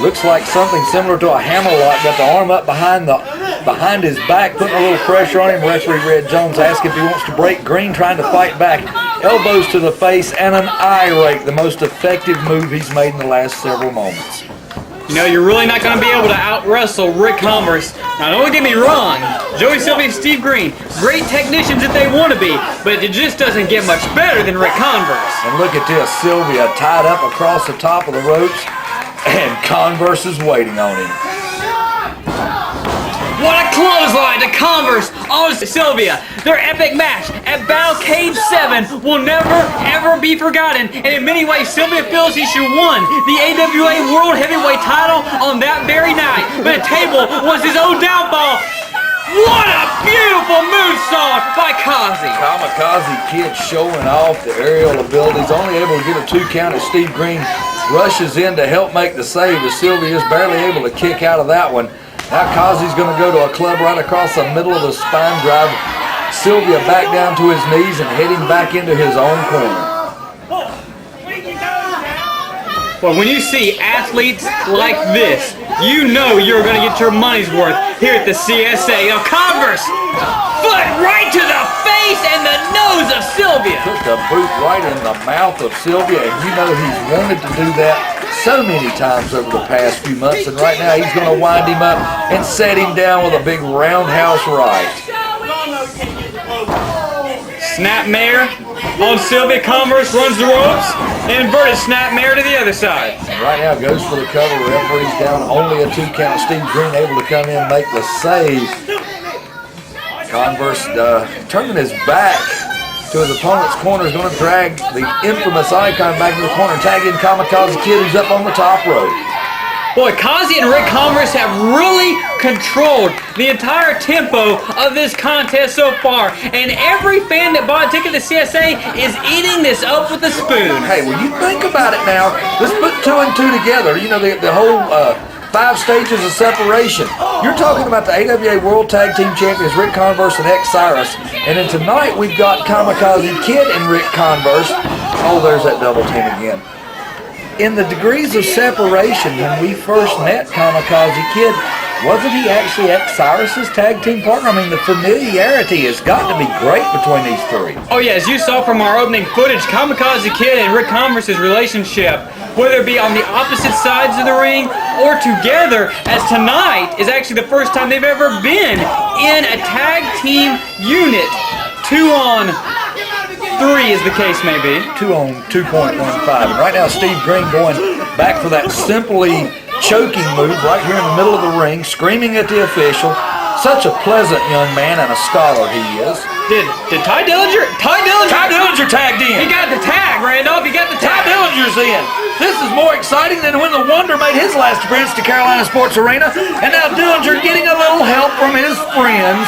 Looks like something similar to a hammerlock. Got the arm up behind his back, putting a little pressure on him. Referee Red Jones asks if he wants to break. Greene trying to fight back. Elbows to the face and an eye rake, the most effective move he's made in the last several moments.
You know, you're really not going to be able to out-wrestle Ric Converse. Now, don't get me wrong, Joey Silvia and Steve Greene, great technicians if they want to be, but it just doesn't get much better than Ric Converse.
And look at this, Silvia tied up across the top of the ropes, and Converse is waiting on him.
What a clothesline to Converse on Silvia. Their epic match at Battle Cage 7 will never, ever be forgotten. And in many ways, Silvia feels he should have won the AWA World Heavyweight title on that very night. But the table was his own downfall. What a beautiful moonsault by Kazi.
Kamakazi Kid showing off the aerial abilities. Only able to get a 2 count as Steve Greene rushes in to help make the save, as Silvia is barely able to kick out of that one. Now Kazi's going to go to a club right across the middle of the spine, drive Silvia back down to his knees and heading back into his own corner.
Well, when you see athletes like this, you know you're going to get your money's worth here at the CSA. Now Converse, foot right to the face and the nose of Silvia.
Took the boot right in the mouth of Silvia, and you know he's wanted to do that so many times over the past few months, and right now he's going to wind him up and set him down with a big roundhouse right.
Snapmare on Silvia. Converse runs the ropes. Inverted snapmare to the other side.
And right now goes for the cover. Referee's down, only a 2 count. Steve Greene able to come in and make the save. Converse turning his back to his opponent's corner is going to drag the infamous Icon back into the corner, tagging Kamakazi Kid, who's up on the top rope.
Boy, Kazi and Ric Converse have really controlled the entire tempo of this contest so far, and every fan that bought a ticket to CSA is eating this up with a spoon.
Hey, when you think about it now, let's put 2 and 2 together. You know, the whole 5 stages of separation. You're talking about the AWA World Tag Team Champions, Ric Converse and X-Cyrus. And then tonight we've got Kamakazi Kid and Ric Converse. Oh, there's that double team again. In the degrees of separation, when we first met Kamakazi Kid, wasn't he actually X-Cyrus's tag team partner? I mean, the familiarity has got to be great between these 3.
Oh yeah, as you saw from our opening footage, Kamakazi Kid and Ric Converse's relationship, whether it be on the opposite sides of the ring or together, as tonight is actually the first time they've ever been in a tag team unit. 2 on 3 is the case may be.
2 on 2.15. And right now Steve Greene going back for that simply choking move right here in the middle of the ring, screaming at the official. Such a pleasant young man and a scholar he is.
Did Ty Dillinger
tagged in.
He got the tag, Randolph. He got the tag.
Ty Dillinger's in. This is more exciting than when the Wonder made his last appearance to Carolina Sports Arena. And now Dillinger getting a little help from his friends.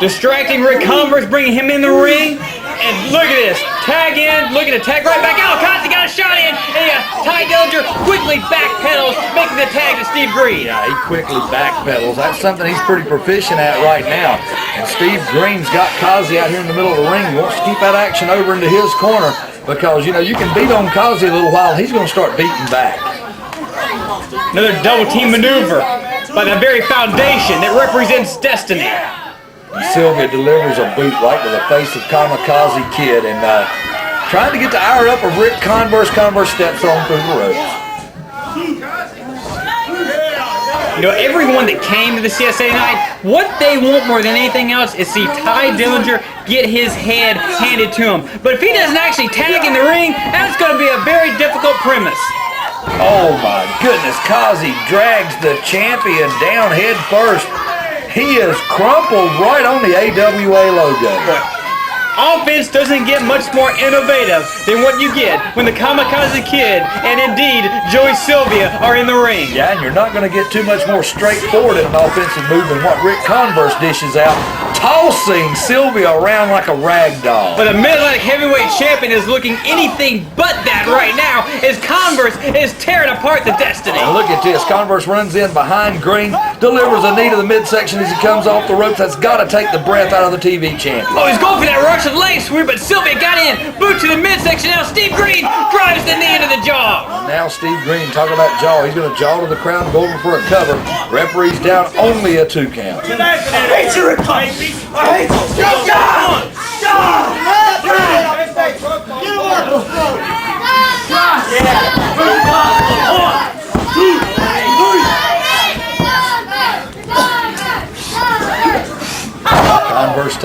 Distracting Ric Converse, bringing him in the ring. And look at this. Tag in, look at the tag right back out. Kazi got a shot in. And Ty Dillinger quickly backpedals, making the tag to Steve Greene.
Yeah, he quickly backpedals. That's something he's pretty proficient at right now. And Steve Greene's got Kazi out here in the middle of the ring. He wants to keep that action over into his corner because, you know, you can beat on Kazi a little while. He's going to start beating back.
Another double team maneuver by the very foundation that represents destiny.
Silvia delivers a boot right to the face of Kamakazi Kid and trying to get the ire up of Ric Converse. Converse steps on through the ropes.
You know, everyone that came to the CSA night, what they want more than anything else is see Ty Dillinger get his head handed to him. But if he doesn't actually tag in the ring, that's going to be a very difficult premise.
Oh my goodness, Kazi drags the champion down head first. He is crumpled right on the AWA logo.
Offense doesn't get much more innovative than what you get when the Kamakazi Kid and indeed Joey Silvia are in the ring.
Yeah, and you're not going to get too much more straightforward in an offensive move than what Ric Converse dishes out, tossing Silvia around like a rag doll.
But the Mid-Atlantic Heavyweight Champion is looking anything but that right now as Converse is tearing apart the Destiny.
And look at this. Converse runs in behind Greene, delivers a knee to the midsection as he comes off the ropes. That's got to take the breath out of the TV champion.
Oh, he's going for that Russian leg sweep, but Silvia got in. Boot to the midsection. Now Steve Greene drives the knee into the jaw.
Now Steve Greene, talk about jaw. He's going to jaw to the crowd, go over for a cover. Referee's down, only a 2 count.
I hate you, Rick. I hate you.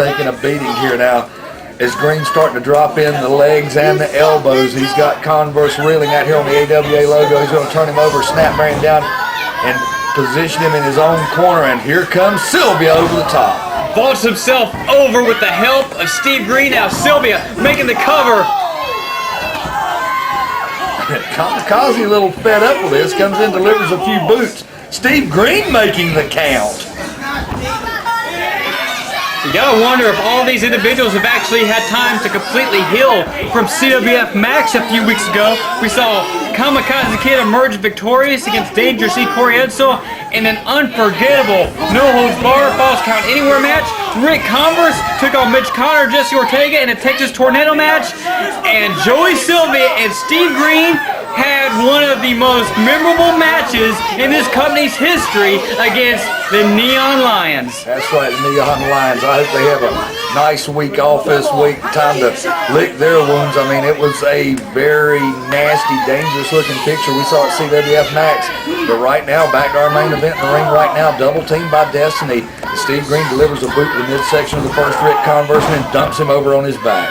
taking a beating here now. As Greene's starting to drop in the legs and the elbows. He's got Converse reeling out here on the AWA logo. He's going to turn him over, snap Marion down, and position him in his own corner. And here comes Silvia over the top.
Vaults himself over with the help of Steve Greene. Now Silvia making the cover.
Kamakazi a little fed up with this. Comes in, delivers a few boots. Steve Greene making the count.
You gotta wonder if all these individuals have actually had time to completely heal from CWF Max a few weeks ago. We saw Kamakazi Kid emerge victorious against Dangerous E. Corey Edsel in an unforgettable no-holds-barred falls count anywhere match. Ric Converse took on Mitch Connor, Jesse Ortega in a Texas Tornado match. And Joey Silvia and Steve Greene had one of the most memorable matches in this company's history against the Neon Lions.
That's right, the Neon Lions. I hope they have a nice week off this week, time to lick their wounds. I mean, it was a very nasty, dangerous-looking picture we saw at CWF Max. But right now, back to our main event in the ring right now, double teamed by Destiny. Steve Greene delivers a boot to the midsection of the first Ric Converse and dumps him over on his back.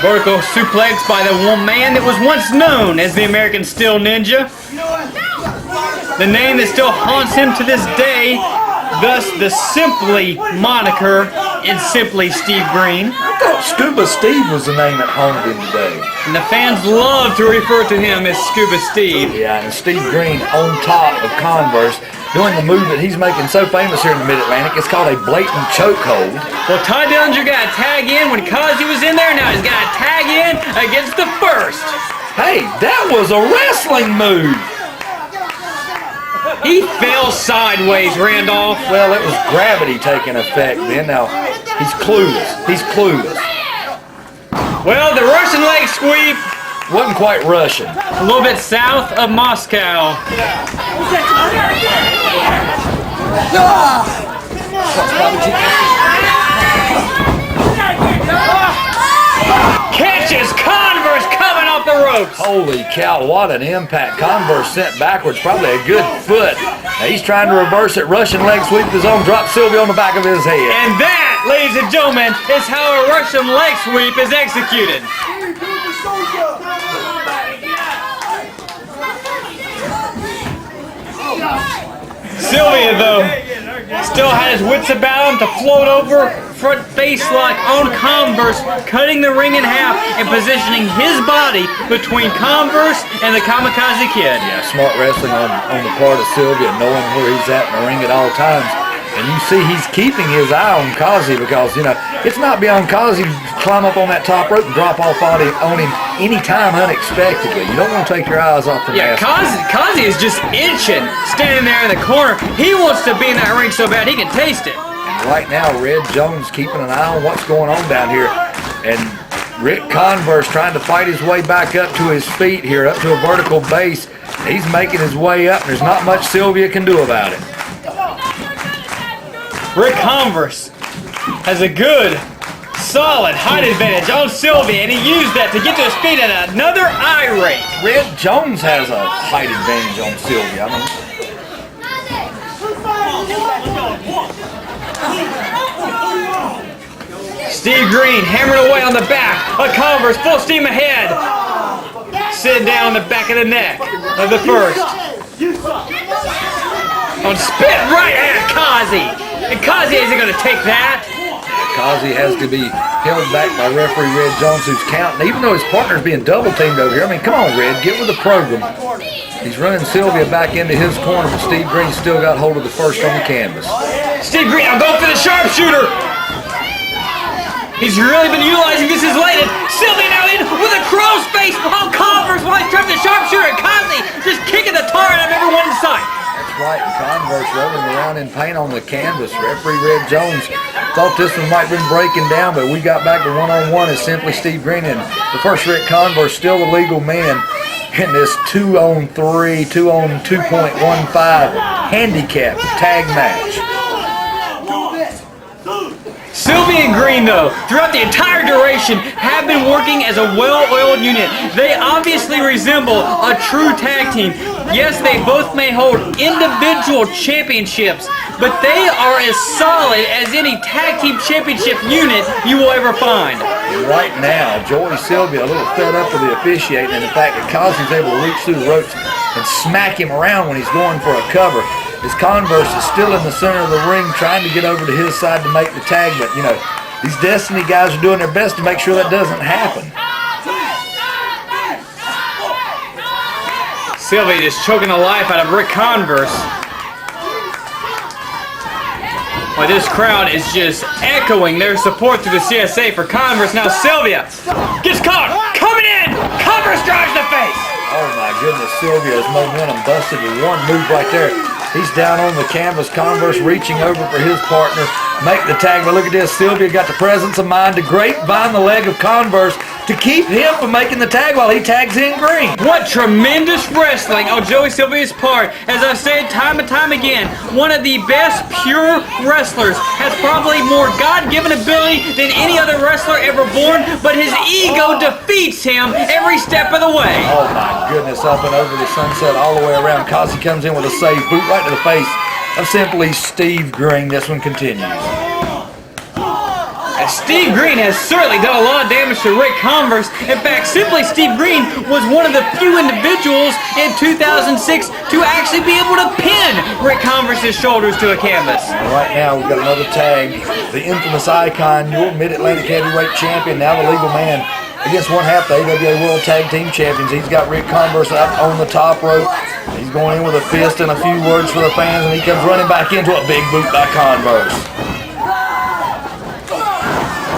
Vertical suplex by the one man that was once known as the American Steel Ninja. The name that still haunts him to this day, thus the Simply moniker in Simply Steve Greene.
I thought Scuba Steve was the name that haunted him today.
And the fans love to refer to him as Scuba Steve.
Yeah, and Steve Greene on top of Converse, doing the move that he's making so famous here in the Mid-Atlantic. It's called a blatant chokehold.
Well, Ty Dillinger got to tag in when Kazi was in there. Now he's got to tag in against the first.
Hey, that was a wrestling move.
He fell sideways, Randolph.
Well, it was gravity taking effect then. Now, he's clueless. He's clueless.
Well, the Russian leg sweep
wasn't quite Russian.
A little bit south of Moscow. Catches Converse coming off the ropes.
Holy cow, what an impact. Converse sent backwards, probably a good foot. Now he's trying to reverse it. Russian leg sweep with his own, drop Silvia on the back of his head.
And that, ladies and gentlemen, is how a Russian leg sweep is executed. Silvia, though, still had his wits about him to float over, front face lock on Converse, cutting the ring in half and positioning his body between Converse and the Kamakazi Kid.
Yeah, smart wrestling on the part of Silvia, knowing where he's at in the ring at all times. And you see he's keeping his eye on Kazi because, you know, it's not beyond Kazi to climb up on that top rope and drop off on him anytime unexpectedly. You don't want to take your eyes off the mask.
Kazi is just itching, standing there in the corner. He wants to be in that ring so bad he can taste it.
And right now, Red Jones keeping an eye on what's going on down here. And Ric Converse trying to fight his way back up to his feet here, up to a vertical base. He's making his way up, and there's not much Silvia can do about it.
Ric Converse has a good, solid height advantage on Silvia, and he used that to get to his feet at another eye rake.
Red Jones has a height advantage on Silvia.
Steve Greene hammering away on the back of Converse, full steam ahead. Sitting down on the back of the neck of the first. On spit right at Kazi. And Kazi isn't going to take that.
Kazi has to be held back by referee Red Jones, who's counting. Even though his partner's being double teamed over here. I mean, come on, Red, get with the program. He's running Silvia back into his corner, but Steve Greene's still got hold of the first on the canvas.
Steve Greene, I'm going for the sharpshooter. He's really been utilizing this as late. Silvia now in with a cross face on Converse while he's trapping the sharpshooter, and Kazi just kicking the tar out of everyone in sight.
Right, and Converse rolling around in pain on the canvas. Referee Red Jones thought this one might have been breaking down, but we got back to one-on-one as Simply Steve Greene, and the first Ric Converse still the legal man in this 2-on-3, 2-on-2.15 handicap tag match.
Silvia and Greene, though, throughout the entire duration, have been working as a well-oiled unit. They obviously resemble a true tag team. Yes, they both may hold individual championships, but they are as solid as any tag team championship unit you will ever find.
Right now, Joey Silvia a little fed up with the officiating and the fact that Kazi's able to reach through the ropes and smack him around when he's going for a cover. His Converse is still in the center of the ring trying to get over to his side to make the tag, but you know, these Destiny guys are doing their best to make sure that doesn't happen.
Silvia just choking the life out of Ric Converse. Well, this crowd is just echoing their support through the CSA for Converse. Now Silvia gets caught, coming in, Converse drives the face.
Oh my goodness, Silvia's momentum busted with one move right there. He's down on the canvas, Converse reaching over for his partner, make the tag, but look at this, Silvia got the presence of mind to grapevine the leg of Converse to keep him from making the tag while he tags in Greene.
What tremendous wrestling on Joey Silvia's part. As I've said time and time again, one of the best pure wrestlers, has probably more God-given ability than any other wrestler ever born, but his ego defeats him every step of the way.
Oh my goodness, up and over the sunset all the way around. Kazi comes in with a save, boot right to the face of simply Steve Greene. This one continues.
Steve Greene has certainly done a lot of damage to Ric Converse. In fact, simply Steve Greene was one of the few individuals in 2006 to actually be able to pin Ric Converse's shoulders to a canvas.
Right now we've got another tag. The infamous Icon, your Mid-Atlantic Heavyweight Champion, now the legal man, against one half the AWA World Tag Team Champions. He's got Ric Converse up on the top rope. He's going in with a fist and a few words for the fans, and he comes running back into a big boot by Converse.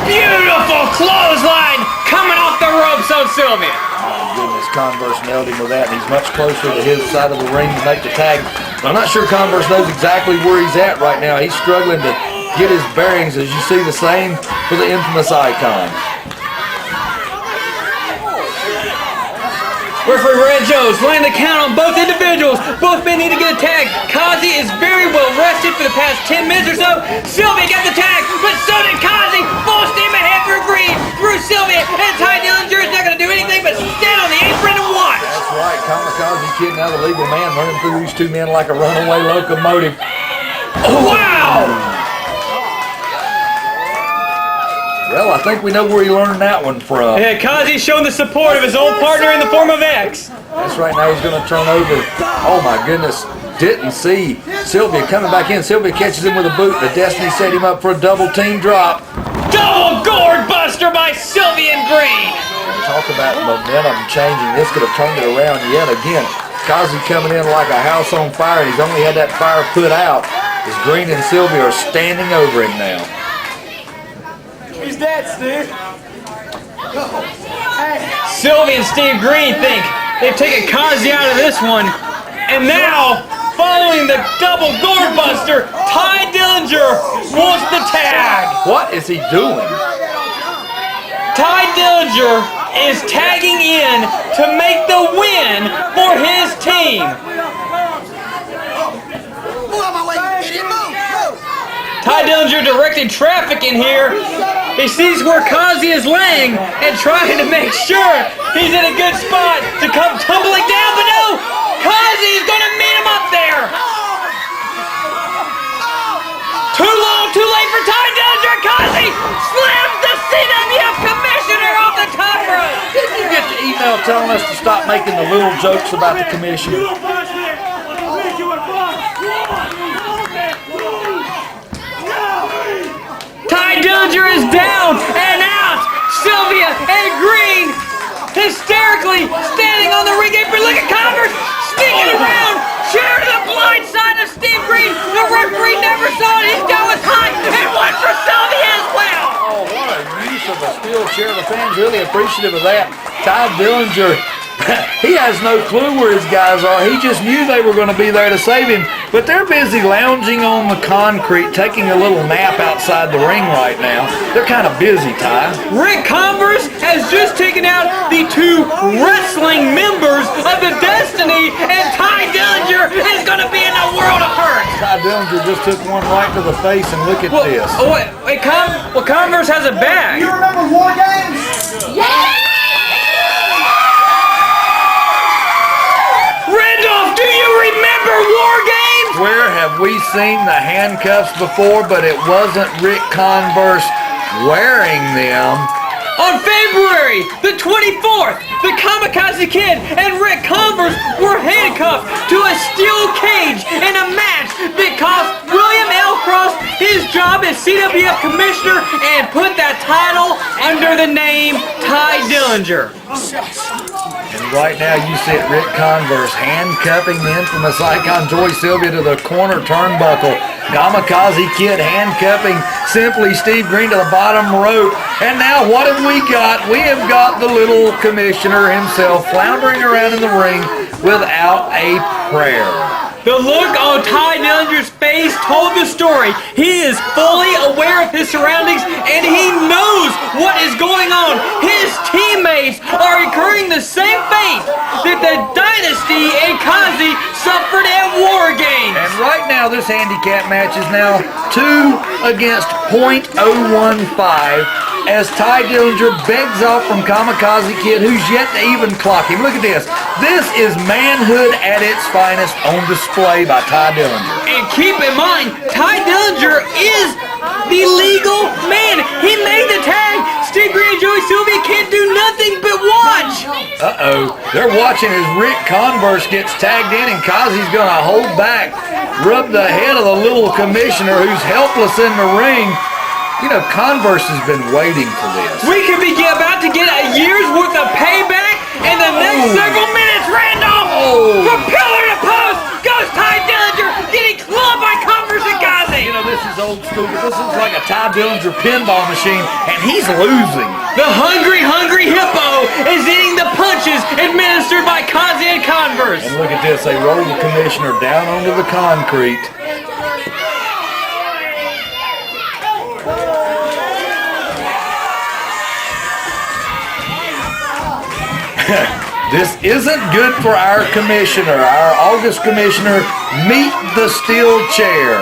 Beautiful clothesline coming off the ropes on Silvia.
My goodness, Converse nailed him with that, and he's much closer to his side of the ring to make the tag. I'm not sure Converse knows exactly where he's at right now. He's struggling to get his bearings, as you see the same for the infamous Icon.
Referee Red Joe's laying the count on both individuals. Both men need to get a tag. Kazi is very well rested for the past 10 minutes or so. Silvia got the tag, but so did Kazi. Full steam ahead through Greene, through Silvia, and Ty Dillinger is not going to do anything but stand on the apron and watch.
That's right, Kamakazi Kid, now the legal man, running through these two men like a runaway locomotive.
Oh, wow!
Well, I think we know where he learned that one from.
Yeah, Kazi's showing the support of his old partner in the form of X.
That's right, now he's going to turn over. Oh my goodness, didn't see Silvia coming back in. Silvia catches him with a boot. The Destiny set him up for a double team drop.
Double gourd buster by Silvia and Greene.
Talk about momentum changing. This could have turned it around yet again. Kazi coming in like a house on fire, and he's only had that fire put out as Greene and Silvia are standing over him now.
He's dead, Steve.
Silvia and Steve Greene think they've taken Kazi out of this one. And now, following the double gourd buster, Ty Dillinger wants the tag.
What is he doing?
Ty Dillinger is tagging in to make the win for his team. Ty Dillinger directing traffic in here. He sees where Kazi is laying and trying to make sure he's in a good spot to come tumbling down, but no! Kazi is going to meet him up there! Too long, too late for Ty Dillinger. Kazi slams the CWF commissioner off the top rope!
Did you get the email telling us to stop making the little jokes about the commissioner?
Ty Dillinger is down and out. Silvia and Greene hysterically standing on the ring apron. Look at Converse sneaking around. Chair to the blind side of Steve Greene. The referee never saw it. He's going high and one for Silvia as well.
Oh, what a use of a steel chair. The fans really appreciative of that. Ty Dillinger, he has no clue where his guys are. He just knew they were going to be there to save him. But they're busy lounging on the concrete, taking a little nap outside the ring right now. They're kind of busy, Ty.
Ric Converse has just taken out the 2 wrestling members of the Destiny, and Ty Dillinger is going to be in a world of hurt.
Ty Dillinger just took one right to the face, and look at this.
Wait, Converse has a bag.
You remember War Games?
Yeah! Randolph, do you remember War Games?
Where have we seen the handcuffs before, but it wasn't Ric Converse wearing them?
On February the 24th, the Kamakazi Kid and Ric Converse were handcuffed to a steel cage in a match that cost William L. Cross his job as CWF Commissioner and put that title under the name Ty Dillinger.
And right now you see Ric Converse handcuffing the infamous icon Joy Silvia to the corner turnbuckle. Kamakazi Kid handcuffing simply Steve Greene to the bottom rope. And now what have we got? We have got the little commissioner himself floundering around in the ring without a prayer.
The look on Ty Dillinger's face told the story. He is fully aware of his surroundings and he knows what is going on. His teammates are incurring the same fate that the Dynasty and Kazi suffered at War Games.
And right now this handicap match is now 2 against .015 as Ty Dillinger begs off from Kamakazi Kid, who's yet to even clock him. Look at this. This is manhood at its finest on display by Ty Dillinger.
And keep in mind, Ty Dillinger is the legal man. He made the tag. Steve Greene and Joey Silvia can't do nothing but watch.
Uh-oh. They're watching as Ric Converse gets tagged in and Kazi's going to hold back, rub the head of the little commissioner who's helpless in the ring. You know, Converse has been waiting for this.
We could be about to get a year's worth of payback in the next several minutes. Randolph, from pillar to post, goes Ty Dillinger, getting clubbed by Converse and Kazi.
You know, this is old school, but this is like a Ty Dillinger pinball machine, and he's losing.
The hungry hippo is eating the punches administered by Kazi and Converse.
And look at this, they roll the commissioner down onto the concrete. This isn't good for our commissioner, our August commissioner. Meet the steel chair.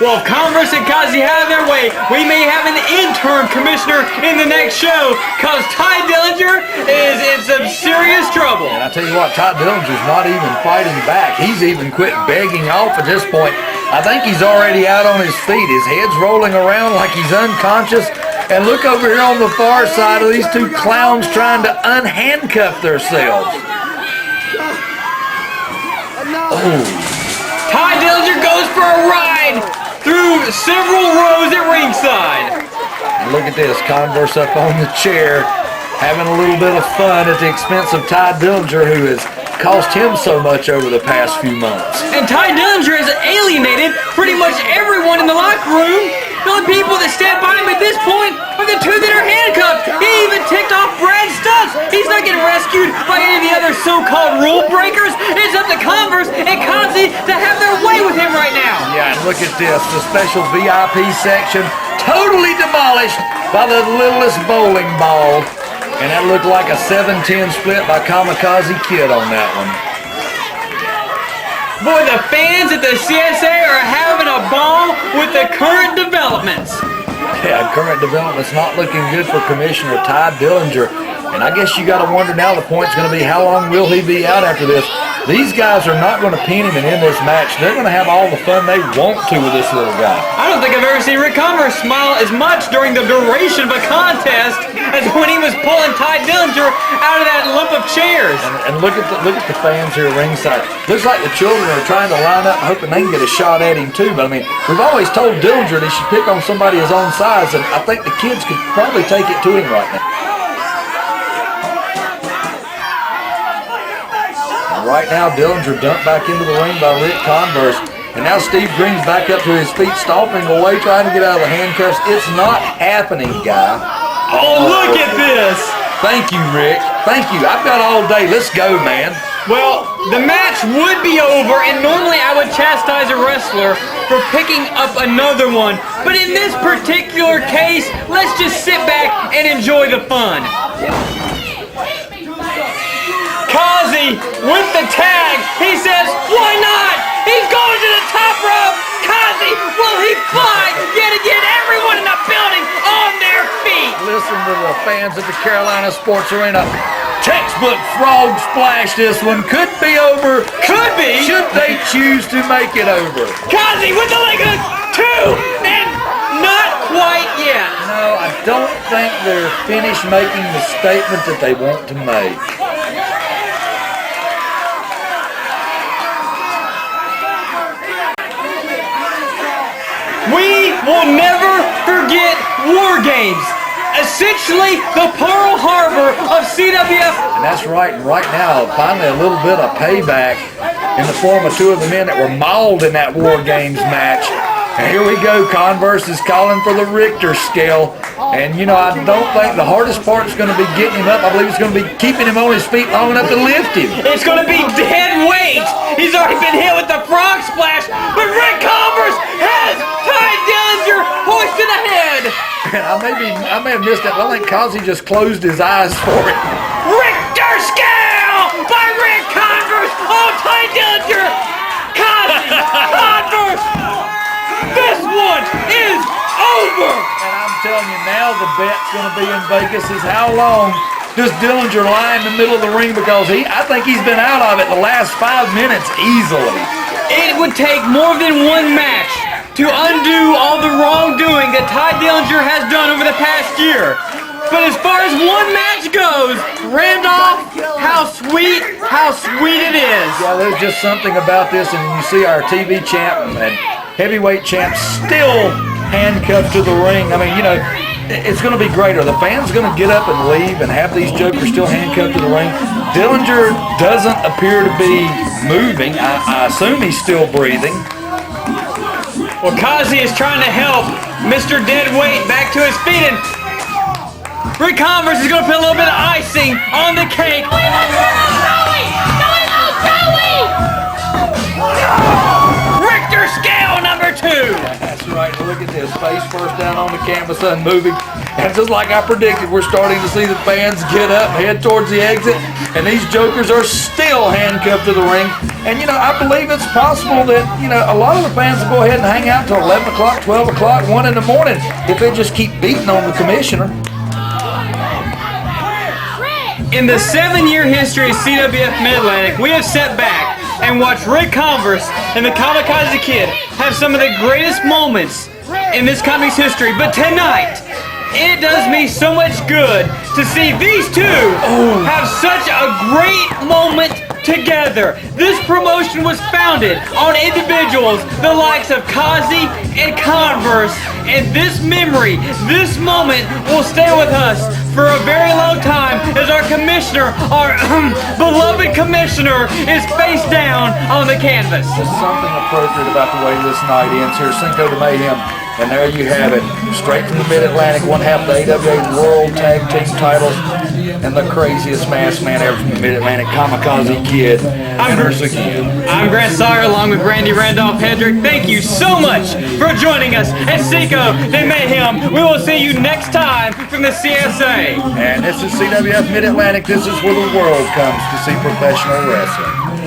Well, if Converse and Kazi have their way, we may have an interim commissioner in the next show, because Ty Dillinger is in some serious trouble.
And I tell you what, Ty Dillinger's not even fighting back. He's even quit begging off at this point. I think he's already out on his feet. His head's rolling around like he's unconscious. And look over here on the far side of these 2 clowns trying to unhandcuff themselves. Oh.
Ty Dillinger goes for a ride through several rows at ringside.
And look at this, Converse up on the chair, having a little bit of fun at the expense of Ty Dillinger, who has cost him so much over the past few months.
And Ty Dillinger has alienated pretty much everyone in the locker room. The only people that stand by him at this point are the 2 that are handcuffed. He even ticked off Brad Stutts. He's not getting rescued by any of the other so-called rule breakers. It's up to Converse and Kazi to have their way with him right now.
Yeah, and look at this. The special VIP section totally demolished by the littlest bowling ball. And that looked like a 7-10 split by Kamakazi Kid on that one.
Boy, the fans at the CSA are having a ball with the current developments.
Yeah, current development's not looking good for Commissioner Ty Dillinger. And I guess you got to wonder now, the point's going to be how long will he be out after this? These guys are not going to pin him and end this match. They're going to have all the fun they want to with this little guy.
I don't think I've ever seen Ric Converse smile as much during the duration of a contest as when he was pulling Ty Dillinger out of that lump of chairs.
And look at the fans here ringside. Looks like the children are trying to line up, hoping they can get a shot at him too. But I mean, we've always told Dillinger that he should pick on somebody his own size, and I think the kids could probably take it to him right now. Right now, Dillinger dumped back into the ring by Ric Converse. And now Steve Greene's back up to his feet, stomping away, trying to get out of the handcuffs. It's not happening, guy.
Oh, look at this.
Thank you, Rick. Thank you. I've got all day. Let's go, man.
Well, the match would be over, and normally I would chastise a wrestler for picking up another one, but in this particular case, let's just sit back and enjoy the fun. Kazi with the tag, he says, why not? He's going to the top rope. Kazi, will he fly yet again? Everyone in the building on their feet.
Listen to the fans at the Carolina Sports Arena. Textbook frog splash, this one could be over.
Could be.
Should they choose to make it over.
Kazi with the leg hook, 2, and not quite yet.
No, I don't think they're finished making the statement that they want to make.
We will never forget War Games. Essentially the Pearl Harbor of CWF.
And that's right, and right now, finally a little bit of payback in the form of 2 of the men that were mauled in that War Games match. And here we go, Converse is calling for the Richter scale. And you know, I don't think the hardest part is going to be getting him up. I believe it's going to be keeping him on his feet long enough to lift him.
It's going to be dead weight. He's already been hit with the frog splash, but Ric Converse has Ty Dillinger hoisted ahead.
And I may have missed that, but I think Kazi just closed his eyes for it.
Richter scale by Ric Converse. Oh, Ty Dillinger. Kazi Converse. This one is over.
And I'm telling you now, the bet's going to be in Vegas is how long does Dillinger lie in the middle of the ring, because I think he's been out of it the last 5 minutes easily.
It would take more than one match to undo all the wrongdoing that Ty Dillinger has done over the past year. But as far as one match goes, Randolph, how sweet it is.
Yeah, there's just something about this, and you see our TV champ and heavyweight champ still handcuffed to the ring. I mean, you know, it's going to be great. Are the fans going to get up and leave and have these jokers still handcuffed to the ring? Dillinger doesn't appear to be moving. I assume he's still breathing.
Well, Kazi is trying to help Mr. Deadweight back to his feet, and Ric Converse is going to put a little bit of icing on the cake. Richter scale number 2.
That's right. Look at this. Face first down on the canvas, unmoving. And just like I predicted, we're starting to see the fans get up, head towards the exit, and these jokers are still handcuffed to the ring. And, you know, I believe it's possible that, you know, a lot of the fans will go ahead and hang out until 11 o'clock, 12 o'clock, 1 in the morning if they just keep beating on the commissioner.
In the 7-year history of CWF Mid-Atlantic, we have sat back and watched Ric Converse and the Kamakazi Kid have some of the greatest moments in this company's history. But tonight, it does me so much good to see these two have such a great moment together. This promotion was founded on individuals the likes of Kazi and Converse, and this memory, this moment will stay with us for a very long time as our commissioner, our beloved commissioner, is face down on the canvas.
There's something appropriate about the way this night ends here. Cinco de Mayhem. And there you have it, straight from the Mid-Atlantic, one half the AWA World Tag Team titles, and the craziest masked man ever from the Mid-Atlantic, Kamakazi Kid.
I'm Grant Sawyer, along with Randy Randolph Hedrick. Thank you so much for joining us at Cinco de Mayhem. We will see you next time from the CSA.
And this is CWF Mid-Atlantic. This is where the world comes to see professional wrestling.